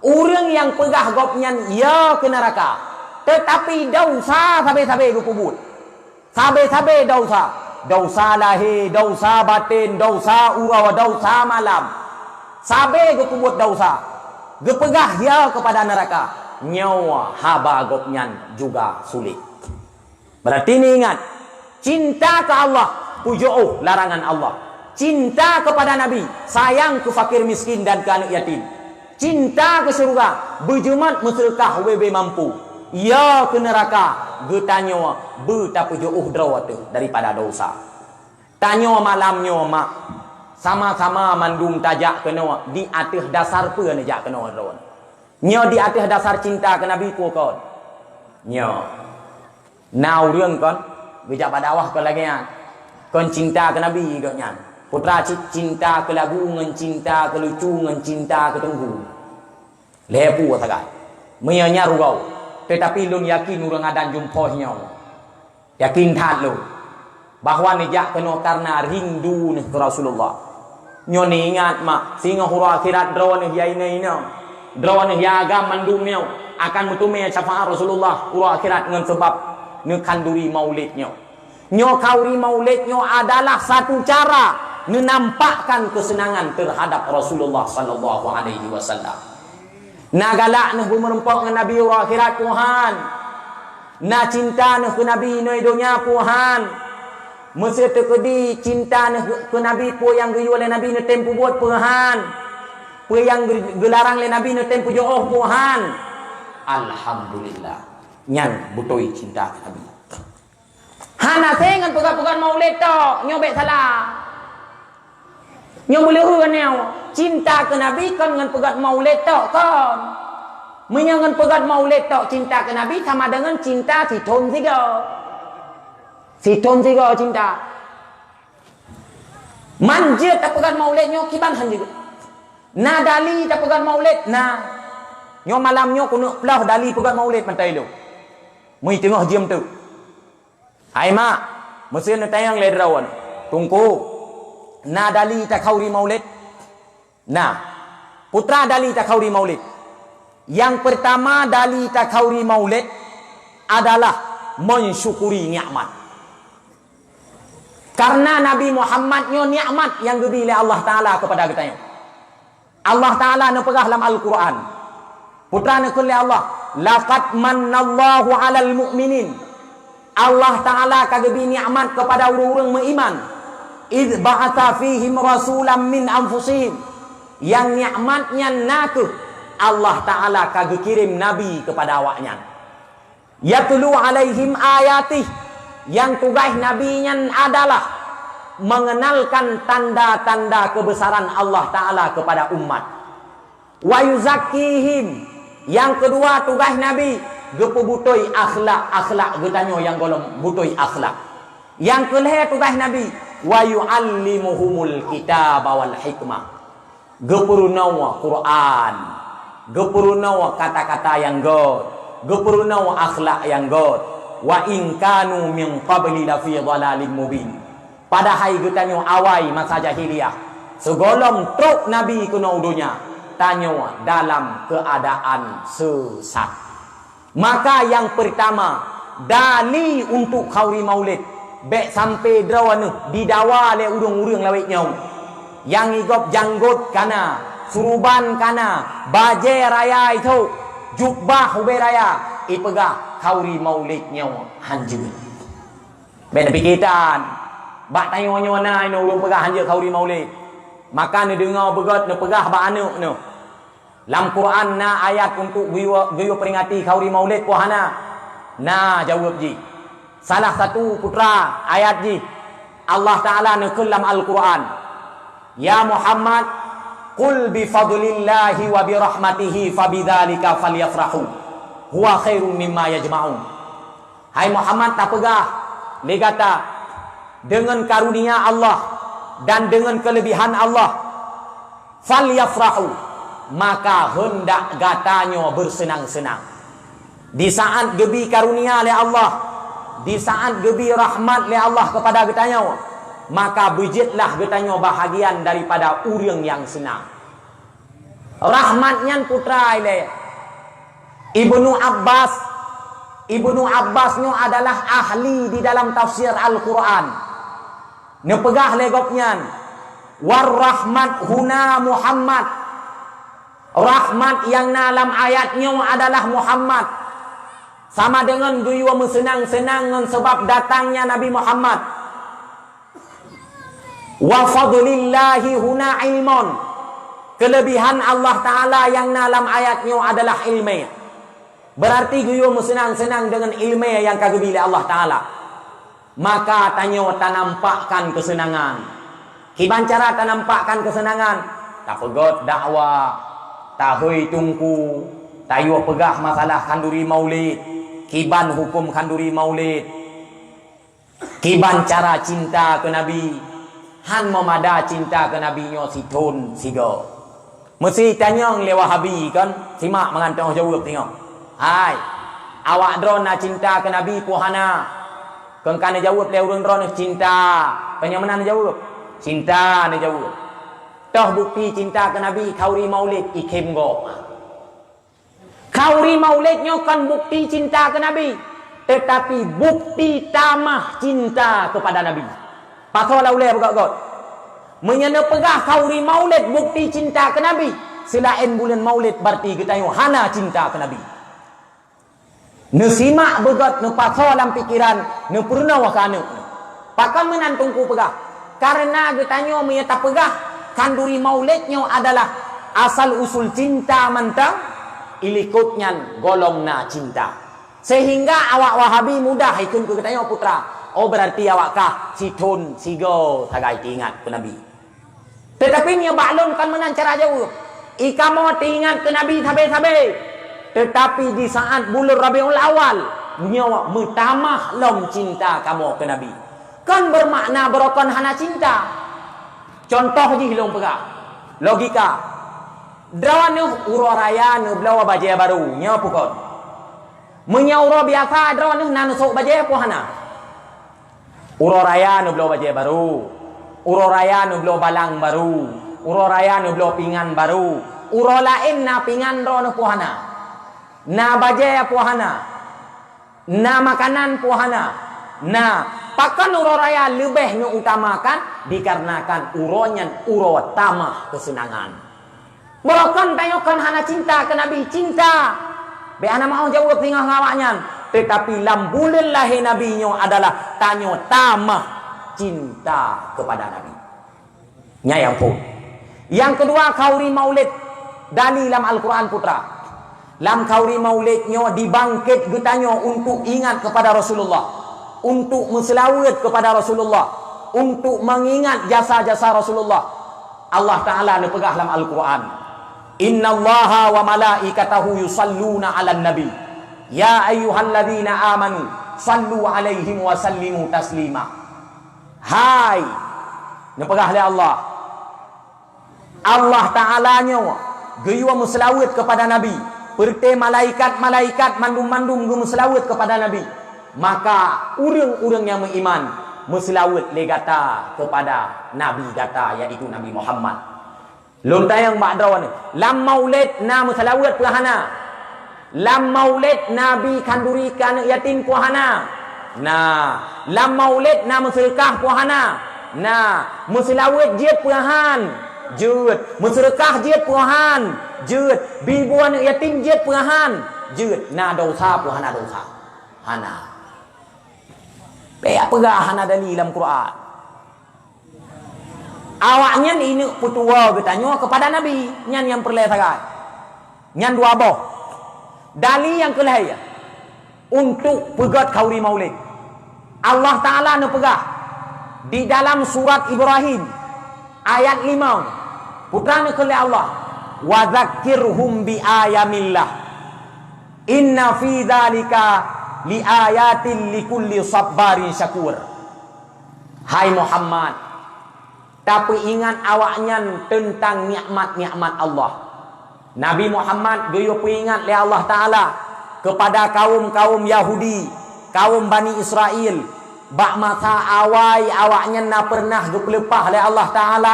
Orang yang pegah gop nyan ya ke neraka tetapi dosa sabe-sabe ke kubur. Sabe-sabe dosa. Dosa lahir, dosa batin, dosa urawa, dosa malam. Sabe ge kubut dosa. Ge pegah ya kepada neraka. Nyawa haba gopnyan juga sulit. Berarti ini ingat, cinta ke Allah, pujuh larangan Allah. Cinta kepada Nabi, sayang ke fakir miskin dan ke anak yatim. Cinta ke surga, berjumat mesedekah webe mampu. Ya ke neraka getanya betapa jauh drawat daripada dosa. Tanya malamnya mak sama-sama mandung tajak kena di atas dasar pe nejak kena drawat. Nya di atas dasar cinta ke Nabi ku kon. Nya nau reung kon bijak pada awah kon lagi an. Kon cinta ke Nabi gak nyan. Putra cinta ke lagu ngan cinta ke lucu ngan cinta ke tenggu. Lepu sagai. Menyanya rugau. Tetapi lun yakin urang adan jumpohnya. Yakin that lu. Bahawa nejak kena karena rindu ni ke Rasulullah. Nyo ni ingat mak. Singa hura akhirat draw ni hiya ina. Draw ni hiya agam mandum ni. Akan mutume syafaat Rasulullah. Hura akhirat dengan sebab ni kanduri maulidnya. Nyo kauri maulidnya adalah satu cara menampakkan kesenangan terhadap Rasulullah sallallahu alaihi wasallam. Na galak nah merempok dengan Nabi akhirat Tuhan. Na cinta nah ke Nabi noi dunia Tuhan. Mesti terkedi cinta nah ke Nabi po yang geyu oleh Nabi ne tempo buat Tuhan. Po yang gelarang oleh Nabi ne tempo jauh Tuhan. Alhamdulillah. Nyan butoi cinta ke Nabi. Hana tengan pegang-pegang maulid tok, nyobek salah. Nyo boleh urang cinta ke Nabi kan dengan pegat maulid tok kan. Menyangan pegat maulid tok cinta ke Nabi sama dengan cinta si ton tiga. Si ton tiga cinta. Manja tak pegat maulid nyo kiban han juga. Na dali tak pegat maulid na. Nyo malam nyo kuno pelah dali pegat maulid mantai lu. Mui tengah jam tu. Hai mak, mesti nak tayang le rawan. Tunggu. Na dali tak khauri maulid. Nah, putra dali tak khauri maulid. Yang pertama dali tak khauri maulid adalah mensyukuri nikmat. Karena Nabi Muhammadnya nikmat yang diberi oleh Allah Taala kepada kita. Allah Taala nak pegah dalam Al-Quran. Putra nak oleh Allah, laqad mannallahu 'alal mu'minin. Allah Taala kagak beri nikmat kepada orang-orang beriman. id ba'atha fihim rasulam min anfusihim, yang nikmatnya naku Allah Ta'ala kagak kirim nabi kepada awaknya, yatlu alaihim ayatih, yang tugas nabinya adalah mengenalkan tanda-tanda kebesaran Allah Ta'ala kepada umat. Wa yuzakkihim, yang kedua tugas nabi gepu butoi akhlak getanyo yang golong butoi akhlak. Yang kelih tugas nabi wa yuallimuhumul kitaba wal hikmah, gepurunawa Quran, gepurunawa kata-kata yang god, gepurunawa akhlak yang god. Wa in kanu min qabli la fi dhalalin mubin, padahal getanyo awai masa jahiliyah segolong truk nabi kuno dunia tanyo dalam keadaan sesat. Maka yang pertama dali untuk khauri maulid bek sampai drawana didawa le urung-urung lawit nyau, yang igop janggut kana, suruban kana, baje raya itu, jubah hube raya ipegah khauri maulid nyau hanjur. Ben pikitan bak tanyo na ino urung pegah hanjur khauri maulid. Maka ni dengar begot ni pegah ba anu no. Lam Quran na ayat untuk giwa peringati khauri maulid pohana. Na jawab ji. Salah satu putra ayat ji Allah Ta'ala ni kelam Al-Quran. Ya Muhammad, qul bi fadlillahi wa bi rahmatihi fabidzalika falyafrahu huwa khairum mimma yajma'un. Hai Muhammad, tak pegah dia kata dengan karunia Allah dan dengan kelebihan Allah, falyafrahu, maka hendak gatanyo bersenang-senang. Di saat gebi karunia oleh Allah, di saat gebi rahmat oleh Allah kepada gatanyo, maka bejitlah gatanyo bahagian daripada urang yang senang. Rahmatnya putra ile Ibnu Abbas. Ibnu Abbas nyo adalah ahli di dalam tafsir Al-Quran. Nepegah legopnya warrahmat huna Muhammad, rahmat yang dalam ayatnya adalah Muhammad, sama dengan guyua mensenang-senang sebab datangnya Nabi Muhammad. Wa fadlillahi huna ilmun, kelebihan Allah Ta'ala yang dalam ayatnya adalah ilmu. Berarti guyua mensenang-senang dengan ilmu yang kagabili Allah Ta'ala. Maka tanyo tanampakkan kesenangan. Kiban cara tanampakkan kesenangan, tak pegot dakwah, tak hui tungku, tayo pegah masalah kanduri maulid, kiban hukum kanduri maulid, kiban cara cinta ke Nabi, han memada cinta ke Nabi nyo situn sigo. Mesti tanya le Wahabi kan, simak mengantong jawab tengok. Hai, awak drone nak cinta ke Nabi puhana. Keng kana jawab le urang drone cinta. Penyamanan jawab. Cinta ni jawab. Toh bukti cinta ke Nabi khauri maulid ikem go. Khauri maulidnya kan bukti cinta ke Nabi, tetapi bukti tamah cinta kepada Nabi. Pasal laule begot-got. Menyana pegah khauri maulid bukti cinta ke Nabi. Selain bulan maulid berarti kita hana cinta ke Nabi. Nesimak begot ne pasal dalam pikiran ne purna wakana. Pakan menantungku pegah. Karena getanyo menyata pegah kanduri maulidnya adalah asal usul cinta mantang ilikutnya golongna cinta. Sehingga awak Wahabi mudah ikut ke getanyo putra. Oh berarti awak kah situn sigo tagai ingat ke Nabi. Tetapi nya baklon kan menan cara jauh. Ika mau ingat ke Nabi sabe-sabe. Tetapi di saat bulan Rabiul Awal nyawa mutamah lom cinta kamu ke Nabi. Kan bermakna berokon hana cinta. Contoh je hilong pegah. Logika. Drawan uro raya ne blawa baje baru nya pukon. Munya uro biasa drawan nan sok baje po hana. Uro raya ne blawa baje baru. Uro raya ne blawa balang baru. Uro raya ne blawa pingan baru. Uro lain na pingan ro ne po hana. Na baje po hana. Na makanan po hana. Na pakan uro raya lebih utamakan dikarenakan uronya uro tamah kesenangan. Walaupun tanyakan hana cinta ke Nabi, cinta. Be ana mau jawab tinggal ngawaknya. Tetapi lam bulan lahir Nabi nyo adalah tanyo tamah cinta kepada Nabi. Nya yang pun. Yang kedua, kauri maulid dalil dalam Al-Quran putra. Lam kauri maulidnya dibangkit getanya untuk ingat kepada Rasulullah, untuk menselawat kepada Rasulullah, untuk mengingat jasa-jasa Rasulullah. Allah Ta'ala nepegah dalam Al-Quran, innallaha wa malaikatahu yusalluna 'alan nabi ya ayyuhalladzina amanu sallu 'alaihim wa sallimu taslima. Hai, nepegah oleh Allah Ta'ala-nya gaya menselawat kepada Nabi. Perti malaikat-malaikat mandum-mandum gue menselawat kepada Nabi. Maka orang-orang yang beriman menselawat legata kepada Nabi gata, iaitu Nabi Muhammad. Lontai yang ba'dawan ni. Lam maulid na menselawat puhana. Lam maulid Nabi kandurikan yatim puhana. Nah, lam maulid na mensedekah puhana. Nah, menselawat jid puhan. Jud, mensedekah jid puhan. Jud, bibuan yatim jid puhan. Jud, na dosa puhana dosa. Hana. Peak pegah hana dalil dalam Quran. Awaknya ini putua bertanya kepada Nabi. Nyan yang perleh sagai. Nyan dua boh. Dalil yang kelihaya. Untuk pegat kauri maulid. Allah Ta'ala ne pegah. Di dalam surat Ibrahim. Ayat 5. Putra ne kelih Allah. Wa zakirhum bi ayamillah. Inna fi dzalika li ayatin li kulli sabbarin syakur. Hai Muhammad, tapi ingat awaknya tentang nikmat-nikmat Allah. Nabi Muhammad gaya peringat oleh Allah Ta'ala kepada kaum-kaum Yahudi, kaum Bani Israel. Bak masa awai awaknya na pernah dipelepah oleh Allah Ta'ala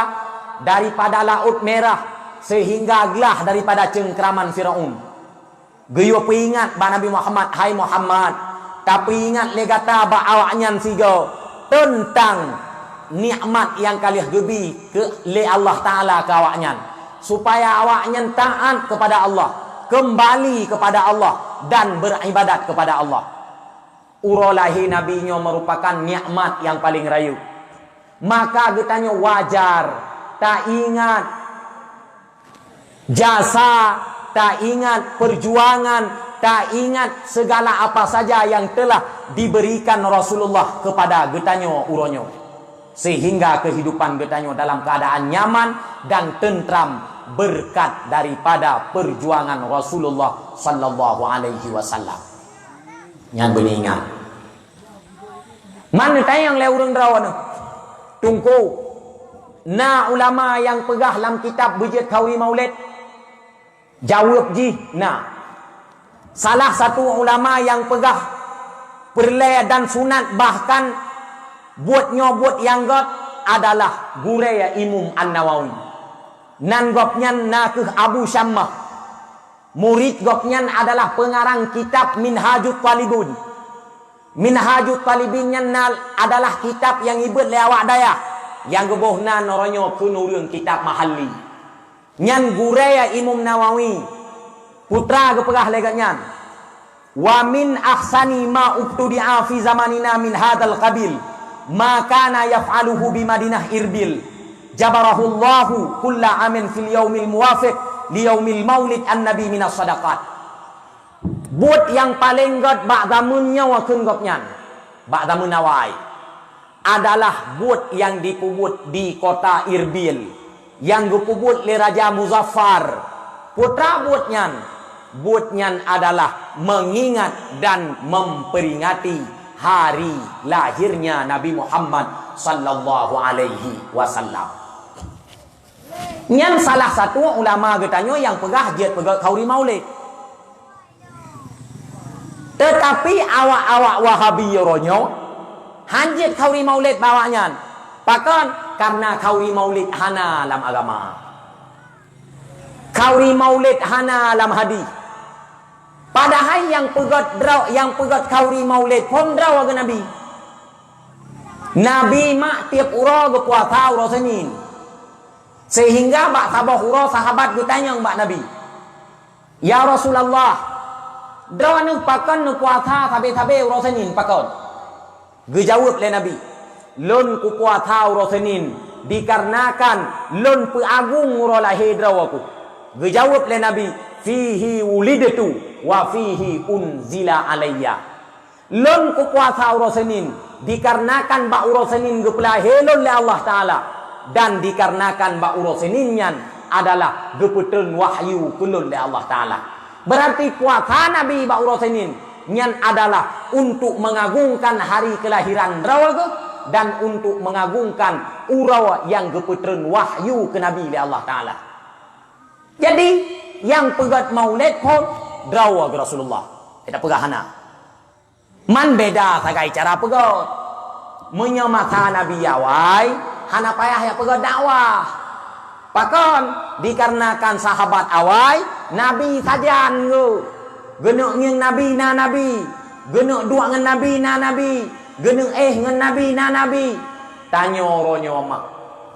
daripada Laut Merah sehingga gelah daripada cengkraman Firaun. Gaya peringat ba Nabi Muhammad, hai Muhammad, tapi ingat legata ba awaknya sigo tentang nikmat yang kalian gebi ke le Allah Ta'ala ke awaknya, supaya awaknya taat kepada Allah, kembali kepada Allah dan beribadat kepada Allah. Urolahi nabinya merupakan nikmat yang paling rayu. Maka getanya wajar tak ingat jasa, tak ingat perjuangan, tak ingat segala apa saja yang telah diberikan Rasulullah kepada getanya uronyo, sehingga kehidupan getanya dalam keadaan nyaman dan tentram berkat daripada perjuangan Rasulullah sallallahu alaihi wasallam. Yang beningat mana tayang le urang rawan tungku na ulama yang pegah dalam kitab bejit kauri maulid jawab ji. Nah, salah satu ulama yang pegah perle dan sunat bahkan buat nyobot yang got adalah Guraya Imam An-Nawawi. Nan gopnya nakeh Abu Syammah. Murid gopnya adalah pengarang kitab Minhajut Talibun. Minhajut Talibinnya adalah kitab yang ibut lewat daya. Yang gebohna noronyo kunurung kitab mahalli. Nyan Guraya Imam Nawawi. Putra gepegah legatnya. Wa min ahsani ma ubtudi'a fi zamanina min hadal qabil. Ma kana yaf'aluhu bi Madinah Irbil. Jabarahullahu kulla amin fil yaumil muwafiq liyaumil maulid an-nabi minas sadaqat. Buat yang paling god ba'damunnya wa kun gopnyan ba'damun nawai adalah buat yang dipubut di kota Irbil, yang dipubut oleh Raja Muzaffar. Putra buatnyan adalah mengingat dan memperingati hari lahirnya Nabi Muhammad sallallahu alaihi wasallam. Nyan salah satu ulama getanya yang pegah jet pegah kauri maulid. Tetapi awak-awak Wahabi ronyo hanjit kauri maulid bawanya. Pakan karena kauri maulid hana dalam agama. Kauri maulid hana dalam hadis. Padahal yang pegat kauri maulid pun draw ke Nabi. Nabi mak tiap ura ke puasa ura Senin. Sehingga bak tabah ura sahabat bertanya mbak Nabi, ya Rasulullah, draw nu pakan nu puasa tabe-tabe ura Senin pakan. Gejawab le Nabi, lon ku puatau rosenin dikarenakan lon peagung uro lahir drawaku. Gejawab le Nabi, fihi wulidatu wa fihi unzila alayya. Lon ku puatau rosenin dikarenakan ba urosenin gepelahilon le Allah Taala, dan dikarenakan ba uroseninnya adalah gepeteun wahyu kulun le Allah Taala. Berarti puasa Nabi ba urosenin nyan adalah untuk mengagungkan hari kelahiran drawaku dan untuk mengagungkan urawa yang gepeteun wahyu ke Nabi le Allah Taala. Jadi yang pegat maulid pun drawa ke Rasulullah. Kita pegahana. Man beda sagai cara pegat. Menyamata Nabi yawai, hana payah ya pegat dakwah. Pakon dikarenakan sahabat awai, Nabi sajan go. Genuk nging Nabi na Nabi, genuk dua ngan Nabi na Nabi, genuk ngan Nabi na Nabi. Tanyo ronyo mak,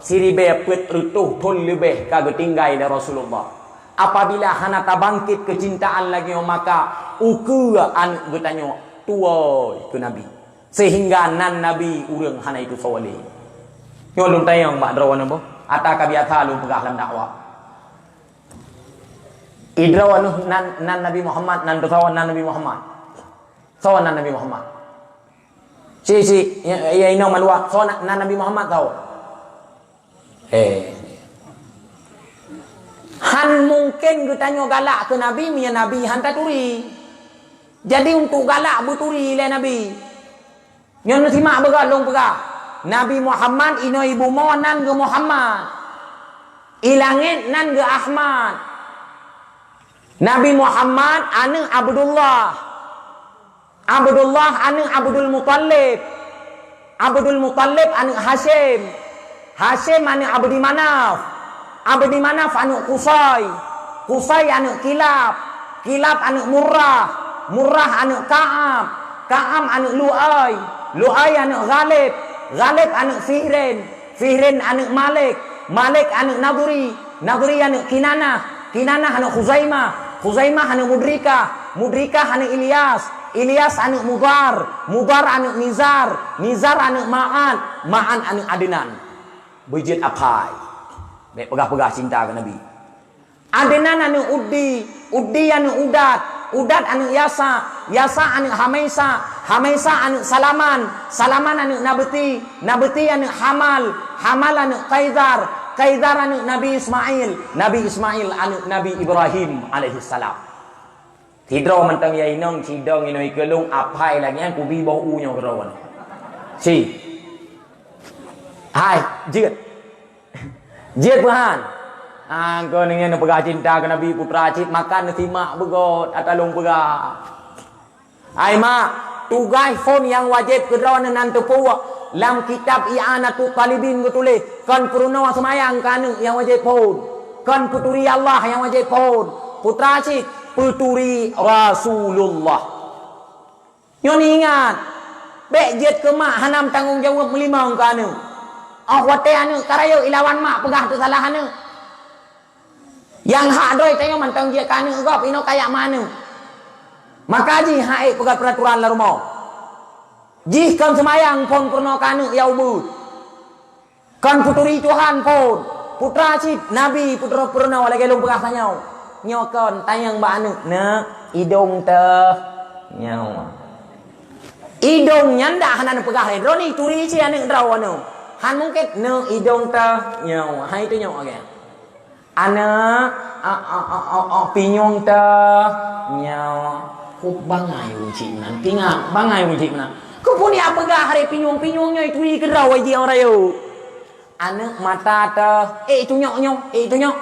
siribe pet rutuh tol lebih kagak tinggai dari Rasulullah. Apabila hana bangkit kecintaan lagi maka uku an getanyo tua ke Nabi. Sehingga nan Nabi urang hana itu sawali. Nyolong tayang mbak drawan apa? Ata kabiasa lu pegah dalam dakwah. Idrawan nan Nabi Muhammad nan sawan nan Nabi Muhammad. Sawan nan Nabi Muhammad. Si ya ino malwa sawan nan Nabi Muhammad tahu. Han mungkin getanyo galak ke Nabi mian Nabi han taturi. Jadi untuk galak buturi le Nabi. Nyon simak begal long pegah. Nabi Muhammad ino ibu mo nan ge Muhammad. Ilangit nan ge Ahmad. Nabi Muhammad anu Abdullah. Abdullah anu Abdul Muttalib. Abdul Muttalib anu Hashim. Hashim anu Abdi Manaf. Abdi Manaf anu Qusay. Qusay anu Kilab. Kilab anu Murrah. Murrah anu Ka'ab. Ka'ab anu Lu'ay. Lu'ay anu Ghalib. Ghalib anu Fihrin. Fihrin anu Malik. Malik anu Naduri. Naduri anu Kinanah. Kinanah anu Khuzaimah. Khuzaimah anu Mudrika. Mudrika anu Ilyas. Ilyas anu Mudar. Mudar anu Nizar. Nizar anu Ma'an. Ma'an anu Adnan. Bejit apai. Baik pegah-pegah cinta ke Nabi. Adnan anu Uddi. Uddi anu Udat. Udat anu Yasa. Yasa anu Hamaisa. Hamaisa anu Salaman. Salaman anu Nabti. Nabti anu Hamal. Hamal anu Qaizar. Qaizar anu Nabi Ismail. Nabi Ismail anu Nabi Ibrahim alaihi salam. Tidro mentang ya inong cidong inoi kelung apai lagi yang kubi bau unyo kerawan. Si. Hai, jit. Jit Tuhan. Kau dengan pegah cinta ke Nabi putra cit makan simak begot atalung pegah. Hai mak, tugas phone yang wajib kerawan nan tepua. Lam kitab i'anatu talibin getulih kan puruna semayang kanu yang wajib phone. Kan puturi Allah yang wajib phone. Putra cit puturi Rasulullah. Nyon ingat. Bek jet ke mak hanam tanggung jawab melimang kanu. Wate anu karayo ilawan mak pegah tu salah anu. Yang hak doi tengok mantang dia kanu gop ino kayak mana. Maka ji hae pegah peraturan la rumah. Ji kan semayang pon purno kanu ya ubud. Kan puturi Tuhan pon. Putra cip Nabi putra purno wala gelung pegah sanyau. Nyokon tayang ba anu nak idong teh nyau. Idong nyanda hanan pegah le roni turi ci anu draw anu. Han mungkin ne idong teh nyau. Hai tu nyau agak. Ana pinyong teh nyau. Ku bangai uci nan tinga bangai uci mana. Ku punya pegah hari pinyong-pinyongnya itu ke draw ai dia orang yo. Ana mata teh itu nyok itu nyok.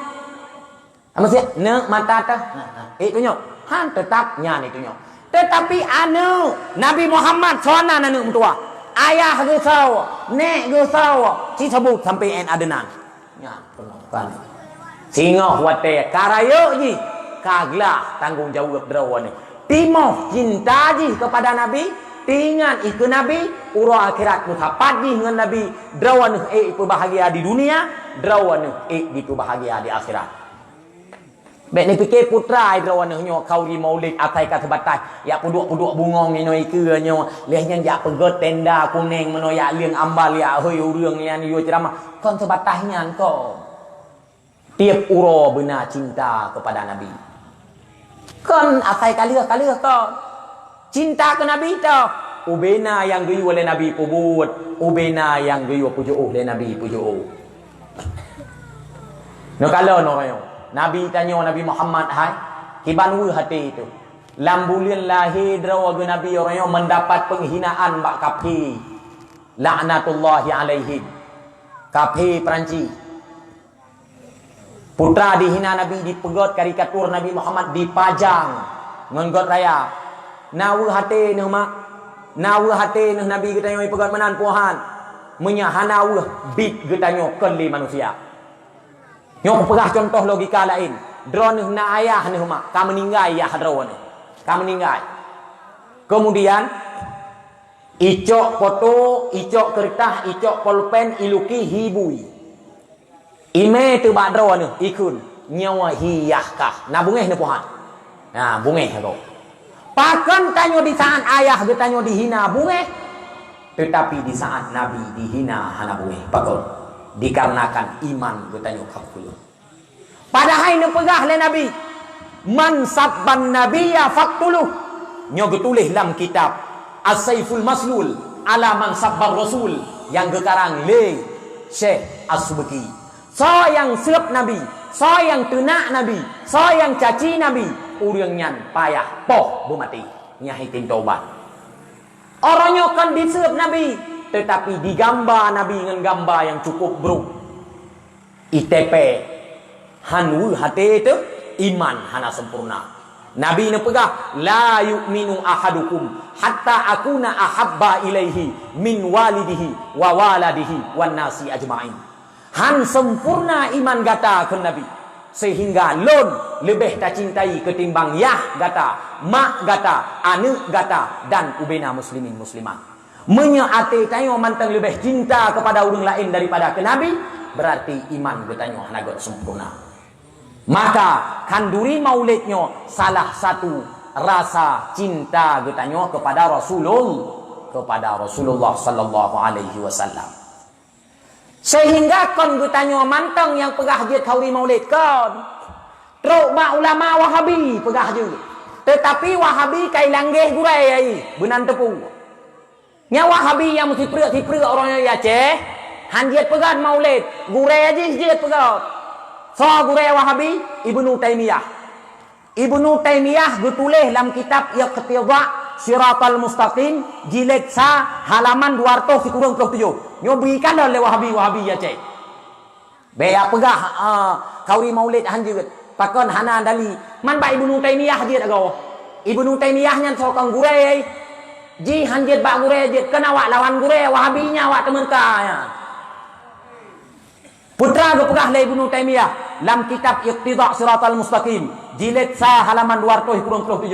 Apa sih? Ne mata teh. Itu nyok. Han tetap nyan itu nyok. Tetapi anu Nabi Muhammad sona anu tua. Ayah ge saw, nek ge saw, si sebut sampai en adenan. Ya, kan. Singo wate karayo ji kaglah tanggung jawab drawane. Timo cinta ji kepada Nabi, tingan ikut Nabi, uro akhirat mutapat ji dengan Nabi, drawane itu bahagia di dunia, drawane itu bahagia di akhirat. Bek ni fikir putra idro wana nyo kauri maulid atai kata batai. Ya puduk-puduk bungong ni noi ke nyo. Lehnya ya pegot tenda kuning meno ya liang ambal ya hoi urang yang yo ceramah. Kon sebatahnya ko. Tiap uro benar cinta kepada Nabi. Kon atai kali kon. Cinta ke Nabi tau. Ubena yang geyu oleh Nabi pubut. Ubena yang geyu pujuk oleh Nabi pujuk. No kalau no kayo. Nabi tanya Nabi Muhammad, hai, kibanwu hati itu. Lambulian lahir drawa Nabi orang yang mendapat penghinaan bak kapi. Laknatullahi alaihim. Kapi Perancis. Putra dihina Nabi, dipegot karikatur Nabi Muhammad dipajang. Ngenggot raya. Nawu hati noh mak. Nawu hati noh Nabi kita yang pegot menan puhan. Menyahanawu bit kita nyo keli manusia. Nyok perah contoh logika lain. Drone na ayah ni mak, kamu meninggal ayah drone. Kamu meninggal. Kemudian icok foto, icok kertas, icok pulpen, iluki hibui. Ime tu bak drone ikun nyawa hiyah kah. Na bungeh ni puhan. Nah, bungeh kau. Pakan tanyo di saat ayah ge tanyo dihina bungeh. Tetapi di saat Nabi dihina hana bungeh. Pakon. Dikarenakan iman bertanya kapulu. Padahal ini pegah oleh Nabi. Man sabban nabiyya faqtuluh. Nyo getulis dalam kitab As-Saiful Maslul ala man sabbar rasul yang gekarang le Syekh As-Subki. So yang serap Nabi, so yang tenak Nabi, so yang caci Nabi, urang nyan payah poh bermati. Nyai tin taubat. Orangnya kan diserap Nabi. Tetapi digambar Nabi dengan gambar yang cukup buruk. ITP hanwu hati itu iman hana sempurna. Nabi ni pegah la yu'minu ahadukum hatta akuna ahabba ilaihi min walidihi wa waladihi wan nasi ajma'in. Han sempurna iman gata ke Nabi sehingga lon lebih tak cintai ketimbang yah gata, mak gata, anak gata dan ubena muslimin muslimat. Menyaati tayo mantang lebih cinta kepada orang lain daripada ke Nabi, berarti iman bertanya hanagot sempurna. Maka kanduri maulidnya salah satu rasa cinta bertanya kepada Rasulullah sallallahu alaihi wasallam. Sehingga kon bertanya mantang yang pegah je kauri maulid kon. Teruk ba ulama Wahabi pegah je. Tetapi Wahabi kai langgeh gurai ai, benan tepung. Nya Wahabi yang mesti perek orangnya ya ceh. Hanjiat pegat maulid. Gurai aja jiat pegat. So gurai Wahabi Ibnu Taimiyah. Ibnu Taimiyah getulis dalam kitab Iqtidha Siratal Mustaqim jilid sa halaman 237. Nyo berikan oleh Wahabi ya ceh. Beya pegah kauri maulid hanjiat. Pakon hana dali. Man ba Ibnu Taimiyah jiat agaw. Ibnu Taimiyah nyan sokang gurai ji hanjit bak gure jit kena wak lawan gure Wahabinya wak temen kaya. Putra ge pegah le Ibnu Taimiyah dalam kitab Iqtidha Siratal Mustaqim jilid sa halaman 237.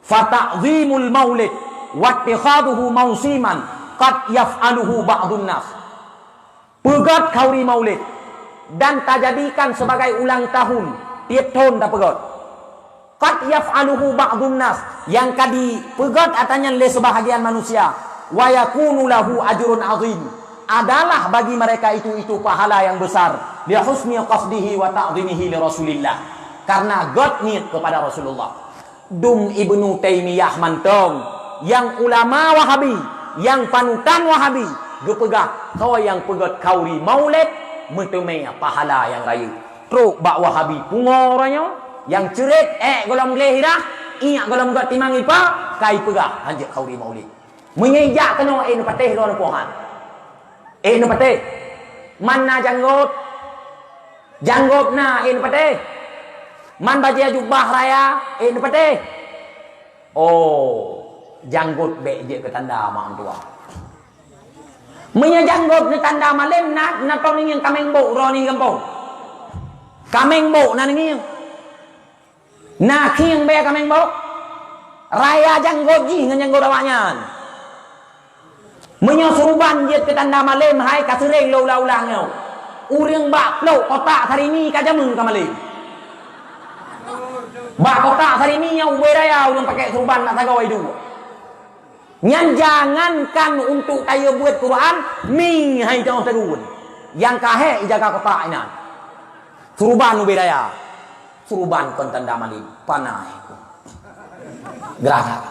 Fata'zimul maulid wa ittikhaduhu mausiman qad yaf'aluhu ba'dun nas. Pegat kauri maulid dan tak jadikan sebagai ulang tahun tiap tahun tak pegat. Qad yaf'aluhu ba'dun nas yang kadi pegat atanya le sebahagian manusia wa yakunu lahu ajrun azim adalah bagi mereka itu pahala yang besar li husni qasdihi wa ta'dhimihi li Rasulillah karena god niat kepada Rasulullah. Dum Ibnu Taimiyah mantong yang ulama Wahabi yang panutan Wahabi gepegah kau yang pegat kauri maulid mentemai pahala yang raya. Truk bak Wahabi pungoranya yang cerit golong gelehirah ingat golong got timang ipa kai pegah hanjak kauri maulid menyejak kena no patih lo pohan no patih mana janggot na no patih man baja jubah raya no patih janggot be je ke tanda mak tua menyejanggot ni tanda malem na tong yang kameng bo roni kampung kameng bo na ni nah kieng be kameng bau raya janggot ji ngan janggot awaknya menyosuruban je ke tanda malem hai kasereng lo ulang ngau urang bak plok kotak hari ni ka jamun ka malem Bak kotak hari ni yang beraya orang pakai serban nak tagawai dua. Nyan jangankan untuk kaya buat Quran, ming hai jauh terun. Yang kahe jaga kotak ini. Serban beraya. Serban kon tanda mali panai. Gerah.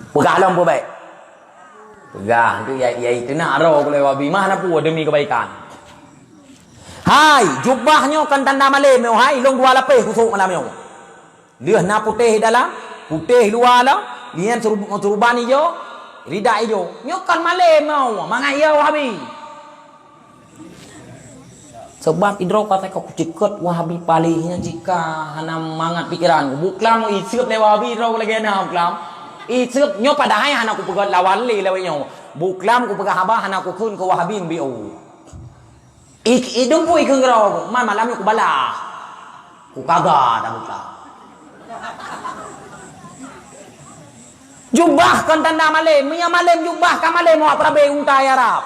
Pegalam pun baik. Pegah tu ya itu nak roh kalau wabi mana pun demi kebaikan. Hai, jubahnya kan tanda malam yo hai long dua lapis kusuk malam yo. Dia na putih dalam, putih luar lah, lian serban hijau, rida hijau. Nyo kan malam mau, mangai yo wahabi. Sebab idro kata kau cikot wahabi palihnya jika hana mangat pikiran. Buklam iseup le wahabi idro lagi na buklam. Iseup nyo padahai hana ku pegat lawan le lewe nyo. Buklam ku pegat habah hana ku kun ke wahabi bio. Idung pun ikeng gerau, malam aku bala, ku kagak dah buka. Jubah kan tanda malam, punya malam jubah kan malam awak prabe untai Arab.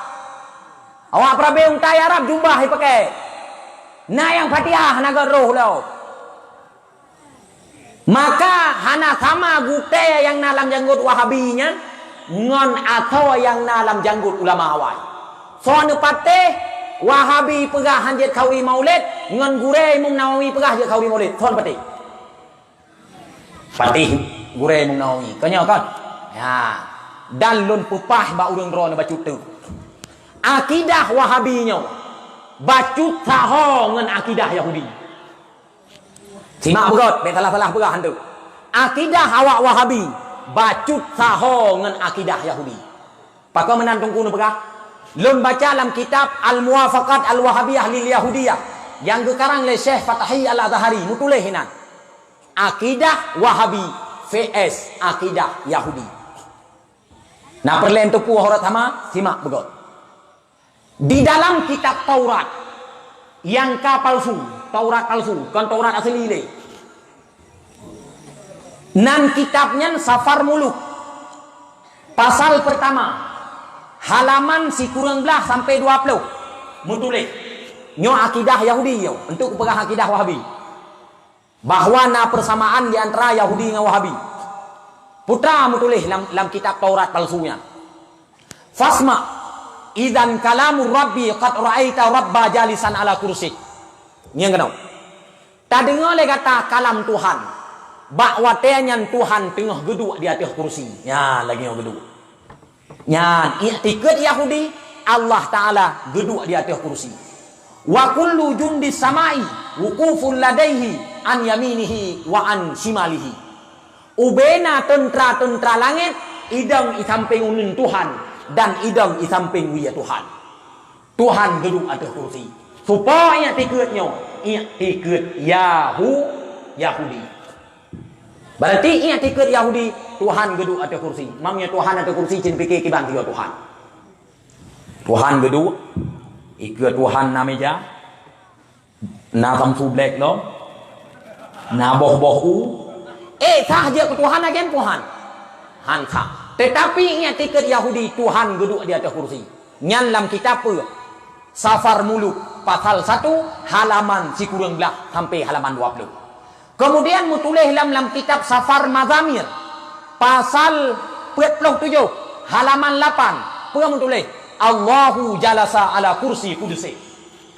Awak prabe untai Arab jubah pakai. Nah yang Fatihah naga roh lo. Maka hana sama gute yang nalam janggut wahabinya, ngon atau yang nalam janggut ulama awal. Soalnya pateh. Wahabi pegah hanjit kawi maulid ngan gurei mung Nawawi pegah je kawi maulid thon patih gurei mung Nawawi kanya kan ya dan lun pupah ba urang ro na bacut tu akidah wahabinya bacut saho ngan akidah Yahudi simak begot be salah-salah pegah hantu akidah awak wahabi bacut saho ngan akidah Yahudi pakau menantung kuno pegah lun baca dalam kitab Al-Muwafaqat Al-Wahabiyah lil Yahudiyah yang dikarang oleh Syekh Fatahi Al-Azhari mutuleh hinan akidah Wahabi vs akidah Yahudi. Nah perlen tu pu horat hama simak begot. Di dalam kitab Taurat yang palsu, Taurat palsu, kan Taurat asli le. Nan kitabnya Safar Muluk pasal pertama halaman si kurang belah sampai 20 mutulih nyo akidah Yahudi yo untuk pegang akidah Wahabi bahwa na persamaan di antara Yahudi dengan Wahabi putra mutulih dalam kitab Taurat palsunya fasma idan kalamur rabbi qad ra'aita rabba jalisan ala kursi nya kenau tak dengar le kata kalam Tuhan bahwa tenyan Tuhan tengah geduk di atas kursi ya lagi yang geduk nya ikut Yahudi Allah Ta'ala geduk di atas kursi wa kullu jundis samai wukuful ladaihi an yaminihi wa an shimalihi ubena tentara langit idang di samping unin Tuhan dan idang di samping wiya Tuhan Tuhan geduk atas kursi supaya ikutnya ikut Yahudi berarti ia tikut Yahudi Tuhan geduk atas kursi. Mamnya Tuhan atas kursi cin fikir kiban tiga Tuhan. Tuhan geduk ikut Tuhan na meja. Na samsu black lo. Na boh u. Sah je ke Tuhan agen Tuhan. Han sah. Tetapi ia tikut Yahudi Tuhan geduk di atas kursi. Nyan lam kitab apa? Safar Muluk pasal 1 halaman si kurang belah sampai halaman 20. Kemudian mutulih dalam kitab Safar Mazamir pasal 47 halaman 8 pun mutulih Allahu jalasa ala kursi kudusi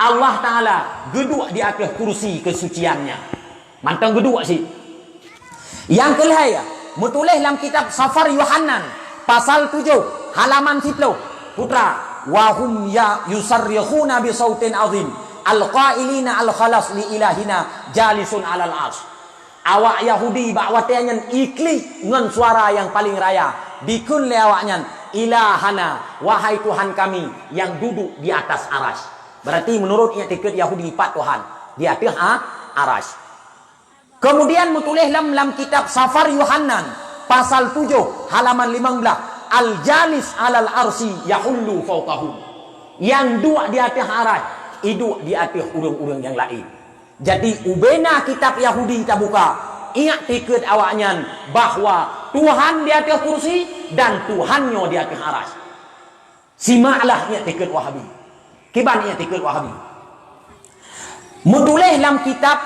Allah Ta'ala geduk di atas kursi kesuciannya mantang geduk sih yang kelihaya mutulih dalam kitab Safar Yohanan pasal 7 halaman 10 putra wahum ya yusarrihuna bi sautin azim al-qailina al-khalas li ilahina jalisun alal ars awak Yahudi bakwatnya ikli ngan suara yang paling raya bikun le awaknya ilahana wahai Tuhan kami yang duduk di atas aras berarti menurut i'tikad Yahudi 4 Tuhan di atas aras kemudian mutulih dalam kitab Safar Yohanan pasal 7 halaman 15 al-jalis alal arsi yahullu fawqahu yang duduk di atas aras hidup di atas urang-urang yang lain. Jadi ubena kitab Yahudi kita buka, ingat tikad awaknya bahwa Tuhan di atas kursi dan Tuhannya di atas aras. Simaklah ingat tikad Wahabi. Kiban ingat tikad Wahabi. Menulis dalam kitab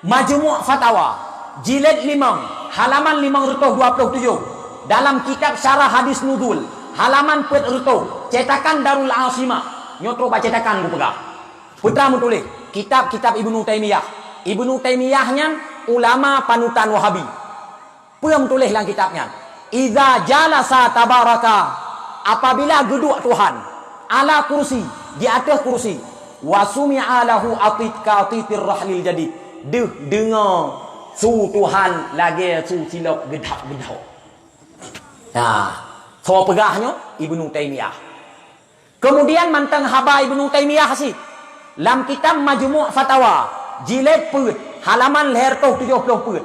Majmu' Fatawa jilid 5 halaman 527 dalam kitab Syarah Hadis Nuzul halaman 400 cetakan Darul Asimah nyotro baca cetakan ku pegang putra menulis kitab-kitab Ibnu Taimiyah. Ibnu Taimiyahnya ulama panutan Wahabi. Dia menulis dalam kitabnya idza jalasa tabaraka apabila duduk Tuhan ala kursi di atas kursi wasumi'a lahu atika atitir rahlil jadid dengar su Tuhan lagi su silap gedak-gedak. Nah, so pegahnya Ibnu Taimiyah. Kemudian mantang haba Ibnu Taimiyah sih. Dalam kitab Majmu' Fatawa jilid put halaman leher 70 put.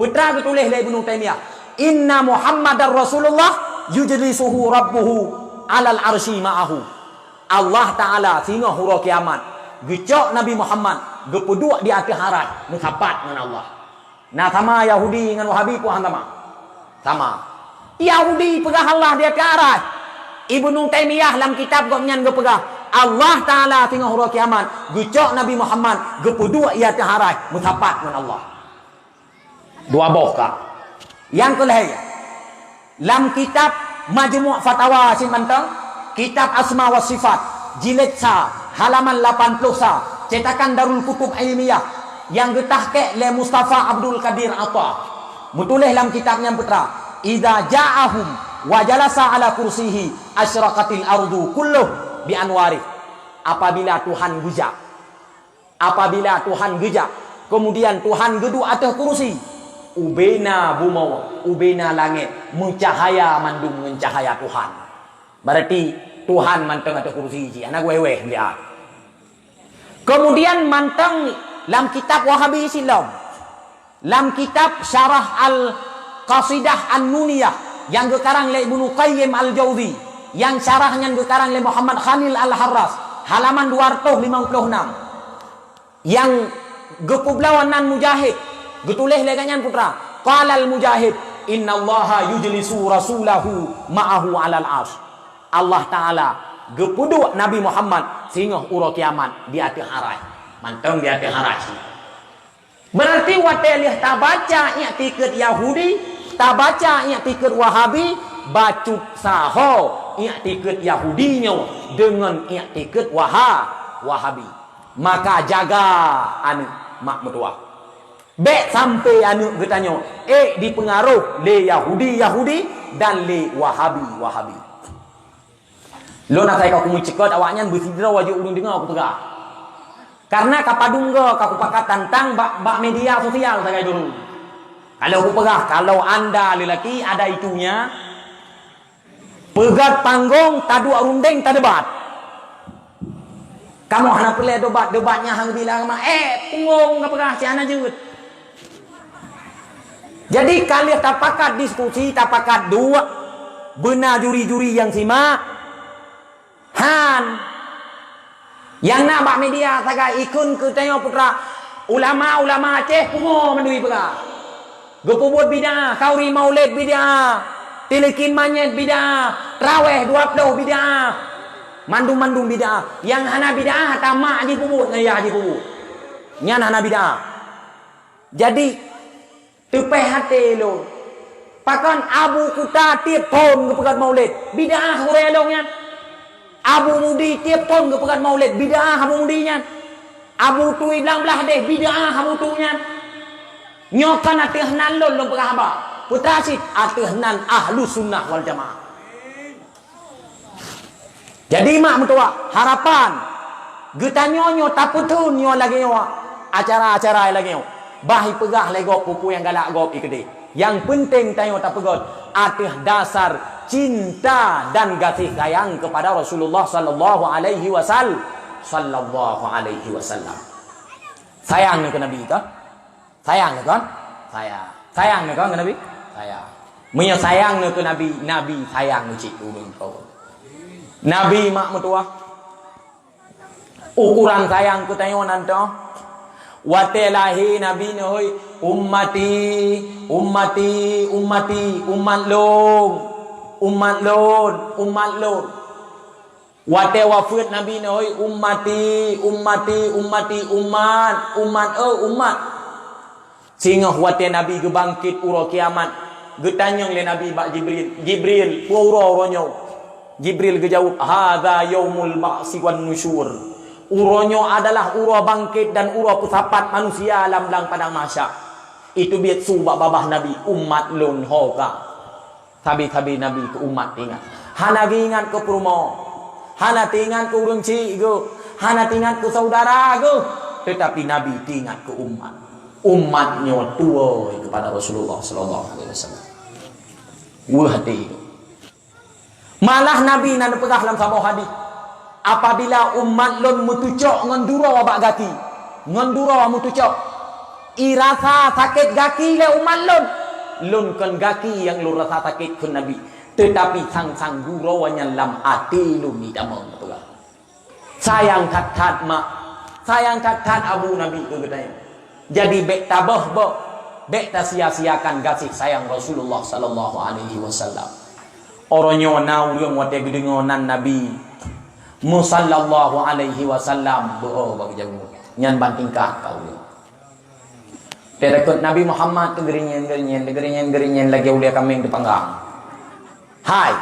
Putra ketulis oleh Ibnu Taimiyah, "Inna Muhammadar Rasulullah yujlisuhu rabbuhu 'alal arsy ma'ahu." Allah Taala singa hura kiamat. Gecok Nabi Muhammad gepuduk di atas harat mensapat dengan Allah. Nah sama Yahudi dengan Wahabi pun sama. Yahudi pegah Allah di atas harat. Ibnu Taimiyah dalam kitab gopnyan gepegah Allah Taala singa hura kiamat. Gecok Nabi Muhammad gepuduk di atas harat mensapat dengan Allah. Dua bohkah. Yang kelih dalam kitab Majmu' Fatawa Simantang kitab Asma wa Sifat jilid sa halaman 80 sa cetakan Darul Kutub Ilmiah yang getahke le Mustafa Abdul Qadir Atta. Menulis dalam kitabnya putra, "Idza ja'ahum wa jalasa ala kursihi asyraqatil ardu kulluh bi anwari." Apabila Tuhan gejak, kemudian Tuhan geduk atas kursi, ubena bumau, ubena langit, mencahaya mandung mencahaya Tuhan. Berarti Tuhan manteng atas kursi ji. Anak weweh lihat. Kemudian manteng dalam kitab Wahabi Silam, dalam kitab Syarah Al-Qasidah An-Nuniyah yang gekarang oleh Ibnu Qayyim Al-Jauzi, yang syarahnya gekarang oleh Muhammad Khalil Al-Harras, halaman 256. Yang gepublawanan Mujahid, getulis leganyan putra, qala al-Mujahid, "Innallaha yujlisu rasulahu ma'ahu 'alal 'arsy." Allah Taala gepuduk Nabi Muhammad sehingga ura kiamat di atas harat. Manteng di atas harat. Berarti watelih tabaca i'tikad Yahudi, tabaca i'tikad Wahabi, bacut saho i'tikad Yahudinya dengan i'tikad Wahabi. Maka jaga anu mak mertua. Bek sampai anu bertanya, dipengaruh le Yahudi dan le Wahabi. Lo nak saya kau cekot awaknya bersidra wajib ulun dengar aku tegak. Karena kapadung aku pakat tantang bak media sosial saya dulu. Kalau aku pegah, kalau anda lelaki ada itunya, pegat panggung tadu rundeng tak debat. Kamu hendak pilih debatnya hang bilang mah punggung enggak pegah si ana jeut. Jadi kalian tak pakat diskusi, tak pakat dua benar juri-juri yang simak. Yang nak bak media saga ikun ke tengok putra ulama Aceh pungo mandui pula. Gepubut bidah, kauri maulid bidah, telekin manyet bidah, traweh 20 bidah. Mandung bidah. Yang hana bidah tamak haji pubut ngaya haji pubut. Nyan hana bidah. Jadi tepeh hati lo. Pakan Abu Kuta tiap tahun kepegat maulid. Bidah hurelongnya. Abu Mudi tiap tahun ke pekan maulid bid'ah Abu Mudinya. Abu Tui belang belah deh bid'ah Abu Tunya. Nyokan atihnan lon pegah haba. Putra sit atihnan ahlu sunnah wal jamaah. Jadi mak mertua harapan getanya nyo taputun nyo lagi nyo acara-acara lagi nyo. Bahi pegah legop pupu yang galak gop ikede. Yang penting tayo tapegot atih dasar cinta dan kasih sayang kepada Rasulullah sallallahu alaihi wasallam. Sayang ke Nabi kan? Sayang kan? Sayang kan ke Nabi? Sayang. Punya sayang ke Nabi, Nabi sayang cik urang kau. Nabi mak mertua. Ukuran sayang ke tayo nanto. Watelahi Nabi noi ummati umat lon. Wate wafat Nabi ni, oi ummati, ummati, ummati, umat. Sehingga wate Nabi ke bangkit uro kiamat. Getanyang le Nabi bak Jibril, uro ronyo. Jibril ke jawab, hadza yaumul ba'si wan nusyur. Uronyo adalah uro bangkit dan uro pusapat manusia alam lang padang mahsyar. Itu biat subak babah Nabi umat lun hoka. Tabi Nabi ke umat ingat. Hana ingat ke perumo. Hana tingat ke urang cik ke. Hana tingat ke saudara ke. Tetapi Nabi tingat ke umat. Umatnya tua kepada Rasulullah sallallahu alaihi wasallam. Hati itu. Malah Nabi nan pegah dalam sebuah hadis. Apabila umat lon mutucok ngendura wabak gaki. Ngendura mutucok. Irasa sakit gaki le umat lon. Lon kan gaki yang lon rasa sakit kun Nabi. Tetapi sang guraunya lam ati lun ni damang betul. Sayang kat mak. Sayang kat Abu Nabi ke katanya. Jadi bek tabah bo. Bek tak sia-siakan kasih sayang Rasulullah sallallahu alaihi wasallam. Orangnya na urang wate gedengonan Nabi sallallahu alaihi wasallam bo bagi jamu. Nyan bantingkah kau ni. Terekut Nabi Muhammad ke gerinyen lagi ulia kambing dipanggang. Hai.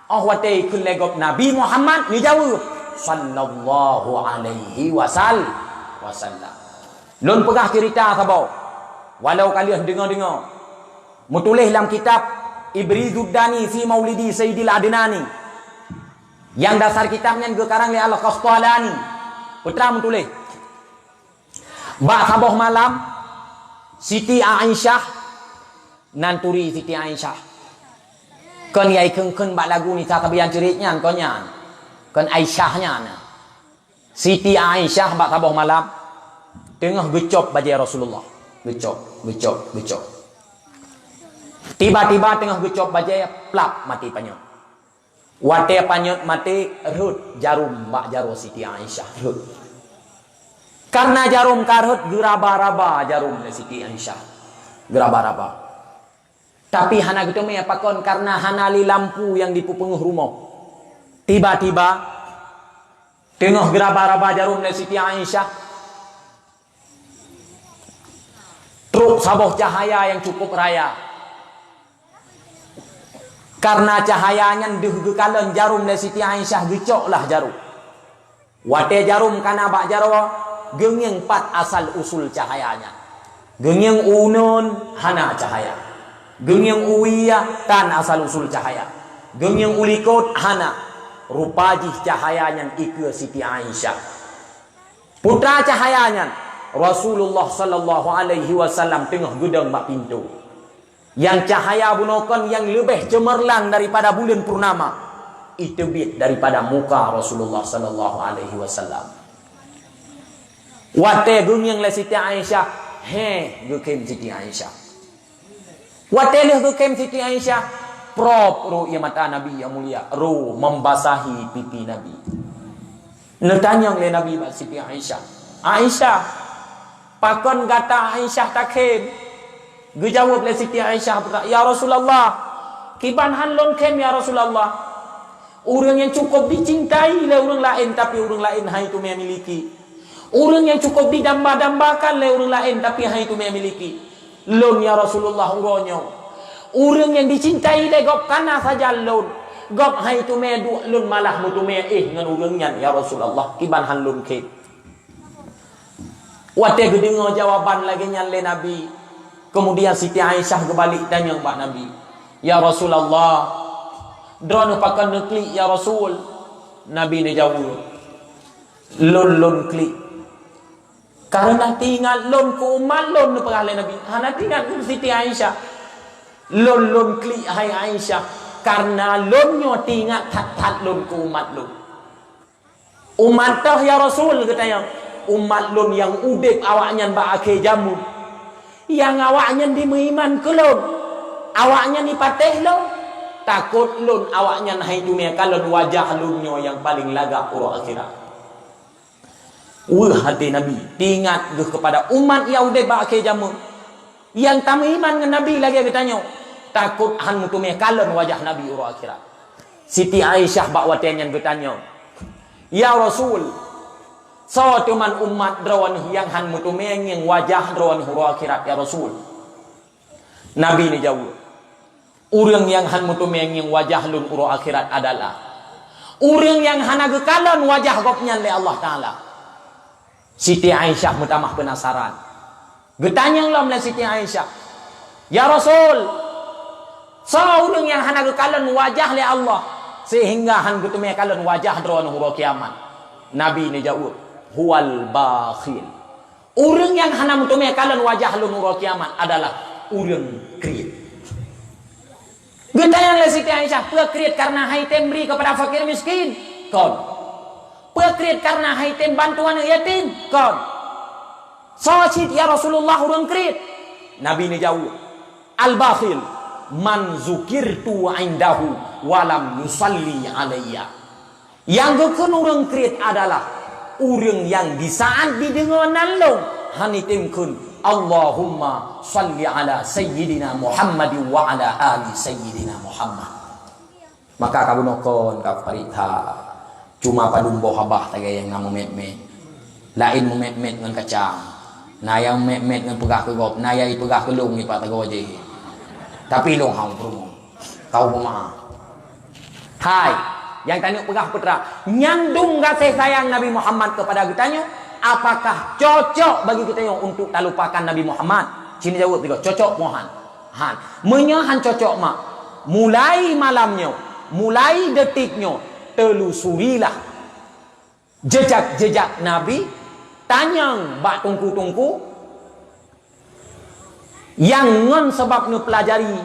Oh wate kun legop Nabi Muhammad ni jawab sallallahu alaihi wasallam. Lun pegah cerita sabau. Walau kalian dengar-dengar. Mutulis dalam kitab Ibrizuddani fi Maulidi Sayyidil Adnani. Yang dasar kitabnya ke karang li Al-Qastalani. Putra mutulis. Bak sabah malam Siti Aisyah nanturi Siti Aisyah. Kon yai keng bak lagu ni tak tabian ceritnya kon nyan. Kon Aisyahnya na. Siti Aisyah bak sabah malam tengah gecop bajai Rasulullah. Gecop. Tiba-tiba tengah gecop bajai plak mati panyot. Wate panyot mati rut jarum bak jaro Siti Aisyah rut. Karena jarum karut geraba-raba jarum Siti Aisyah. Geraba-raba. Tapi hana gitu me pakon karena hana li lampu yang dipupenguh rumah. Tiba-tiba tengah geraba-raba jarum Siti Aisyah. Truk saboh cahaya yang cukup raya. Karena cahayanya dehgekalan jarum Siti Aisyah gecoklah jarum. Wate jarum kana bak jaro gengeng 4 asal usul cahayanya. Gengeng unun hana cahaya. Gengeng uwiyah tan asal usul cahaya. Gengeng ulikot hana rupajih cahayanya ikut Siti Aisyah. Putra cahayanya Rasulullah sallallahu alaihi wasallam tengah gedang bak pintu. Yang cahaya bunokan yang lebih cemerlang daripada bulan purnama. Itu bit daripada muka Rasulullah sallallahu alaihi wasallam. Wate gengeng le Siti Aisyah, gekem Siti Aisyah. Wate le gekem Siti Aisyah, prop ru ya mata Nabi yang mulia, ru membasahi pipi Nabi. Netanyang le Nabi bak Siti Aisyah. Aisyah, pakon kata Aisyah takem. Gejawab le Siti Aisyah, ya Rasulullah, kiban hanlon kem ya Rasulullah. Orang yang cukup dicintai le orang lain tapi orang lain hai itu memiliki. Orang yang cukup didamba-dambakan le orang lain tapi hai itu memiliki. Lon ya Rasulullah uronyo. Orang yang dicintai le gop kana saja lon. Gop hai itu me du lon malah mutu me ngan urangnya ya Rasulullah kiban hanlon kem. Wate gedengo jawaban lagi nyan le Nabi. Kemudian Siti Aisyah kembali tanya Mbak Nabi, ya Rasulullah, drone pakai nekli ya Rasul. Nabi ni jawab, lon klik. Karena tinggal lon ku umat lon perale Nabi. Hana tinggal ku Siti Aisyah. Lon klik hai Aisyah. Karena lonnya tinggal tat lon ku umat lon. Umat tah ya Rasul katanya. Umat lon yang udek awaknya ba akhir jamun. Yang awaknya dimeiman ke lon, awaknya ni pateh lon, takut lon awaknya hai dunia kalon wajah lonnya yang paling lagak uro akhirat. Hati Nabi tingat kepada umat yang udah bakai jamu, yang tak iman dengan Nabi lagi bertanya, takut han mutumnya kalon wajah Nabi uro akhirat. Siti Aisyah bakwatian yang bertanya, ya Rasul, so teman umat drawan yang han mutumeng yang wajah drawan huru akhirat ya Rasul. Nabi ni jawab, orang yang han mutumeng yang wajah lun huru akhirat adalah orang yang hana gekalan wajah gopnya oleh Allah Ta'ala. Siti Aisyah mutamah penasaran. Getanya lah oleh Siti Aisyah, ya Rasul, so orang yang hana gekalan wajah oleh Allah sehingga han gutumnya kalian wajah drawan huru kiamat. Nabi ni jawab, huwal bakhil. Orang yang hana mutumnya kalian wajah lun huru kiamat adalah orang kriit. Getanya oleh Siti Aisyah, pekriit karena haitem beri kepada fakir miskin. Kon. Pekriit karena haitem bantuan yatim. Kon. Sawacit ya Rasulullah orang kriit. Nabi ni jawab, al bakhil man zukirtu indahu walam yusalli alayya. Yang gekun orang kriit adalah orang yang di saat didengar nalong hanitimkun Allahumma salli ala sayyidina Muhammad wa ala ali sayyidina Muhammad. Maka kamu nokon kau parita cuma padumbo habah tagay yang namu met-met. Lain mu met-met ngan kacang. Na yang met-met ngan pegah ke gop, na yang pegah ke lung ni pak tagoje. Tapi long hang promo. Kau pemaaf. Hai, yang tanya pegah putra, nyandung kasih sayang Nabi Muhammad kepada kitanya, apakah cocok bagi kita untuk tak lupakan Nabi Muhammad? Sini jawab tiga, cocok mohan. Han, menyahan cocok mak. Mulai malamnya, mulai detiknya, telusurilah jejak-jejak Nabi, tanyang bak tungku-tungku, yang ngon sebab nu pelajari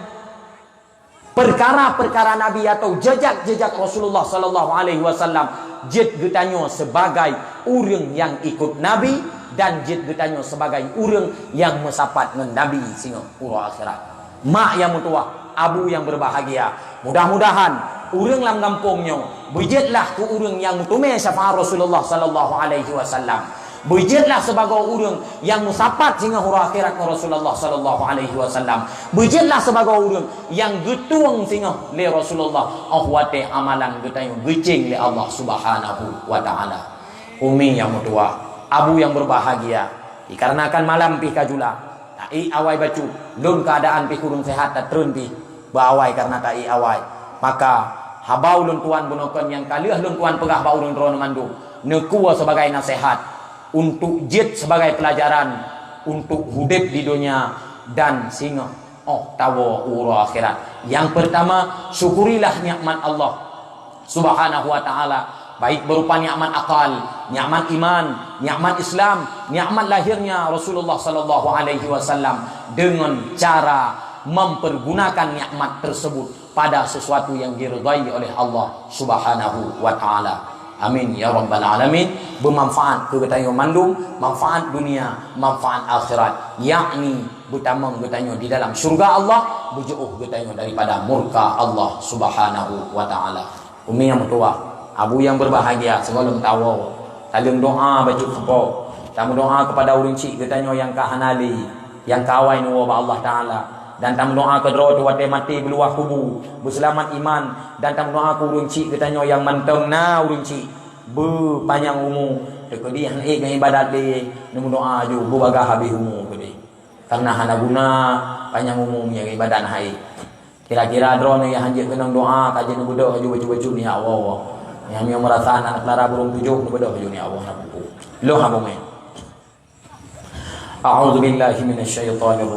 perkara-perkara Nabi atau jejak-jejak Rasulullah sallallahu alaihi wasallam, jid getanyo sebagai orang yang ikut Nabi dan jid getanyo sebagai orang yang mesapat dengan Nabi sehingga ura akhirat. Mak yang mutua, abu yang berbahagia, mudah-mudahan orang lam kampungnya bejitlah ku orang yang mutume syafaat Rasulullah sallallahu alaihi wasallam. Bejitlah sebagai orang yang musapat sehingga hura akhirat Rasulullah sallallahu alaihi wasallam. Bejitlah sebagai orang yang getuang sehingga le Rasulullah ahwate amalan getayo gecing le Allah Subhanahu wa taala. Umi yang mutua, abu yang berbahagia, dikarenakan malam pi kajula. Tai awai bacu, lun keadaan pi kurung sehat tak terun pi bawai karena tai awai. Maka habau lun tuan bunokon yang kaliah lun tuan pegah ba urang dron mandung. Nekua sebagai nasihat untuk jid sebagai pelajaran untuk hidup di dunia dan singa tawa ura akhirat. Yang pertama, syukurilah nikmat Allah Subhanahu wa taala, baik berupa nikmat akal, nikmat iman, nikmat Islam, nikmat lahirnya Rasulullah sallallahu alaihi wasallam dengan cara mempergunakan nikmat tersebut pada sesuatu yang diridai oleh Allah Subhanahu wa taala. Amin ya rabbal alamin. Bermanfaat ke getanyo mandum, manfaat dunia, manfaat akhirat, yakni butamang getanyo di dalam syurga Allah, bujeuh getanyo daripada murka Allah Subhanahu wa taala. Umi yang tua, abu yang berbahagia, sebelum tahu talung doa baca kepo, tamu doa kepada urang cik getanyo yang kahanali, yang kawai nu wa Allah taala. Dan tam doa ke dro tu wate mati beluah kubu berselamat iman, dan tam doa ku urang cik getanyo yang manteng na urang cik be panjang umur dekedi han dengan ibadat de nemu doa ju bu bagah habis umur gede karena hana guna panjang umurnya ibadat hai. Kira-kira dro ni yang hanjit kenang doa kajian budak ju baju-baju ni Allah yang merasa anak lara burung tujuh budak ju ni Allah nak lo habu men. A'udzubillahi minasyaitonir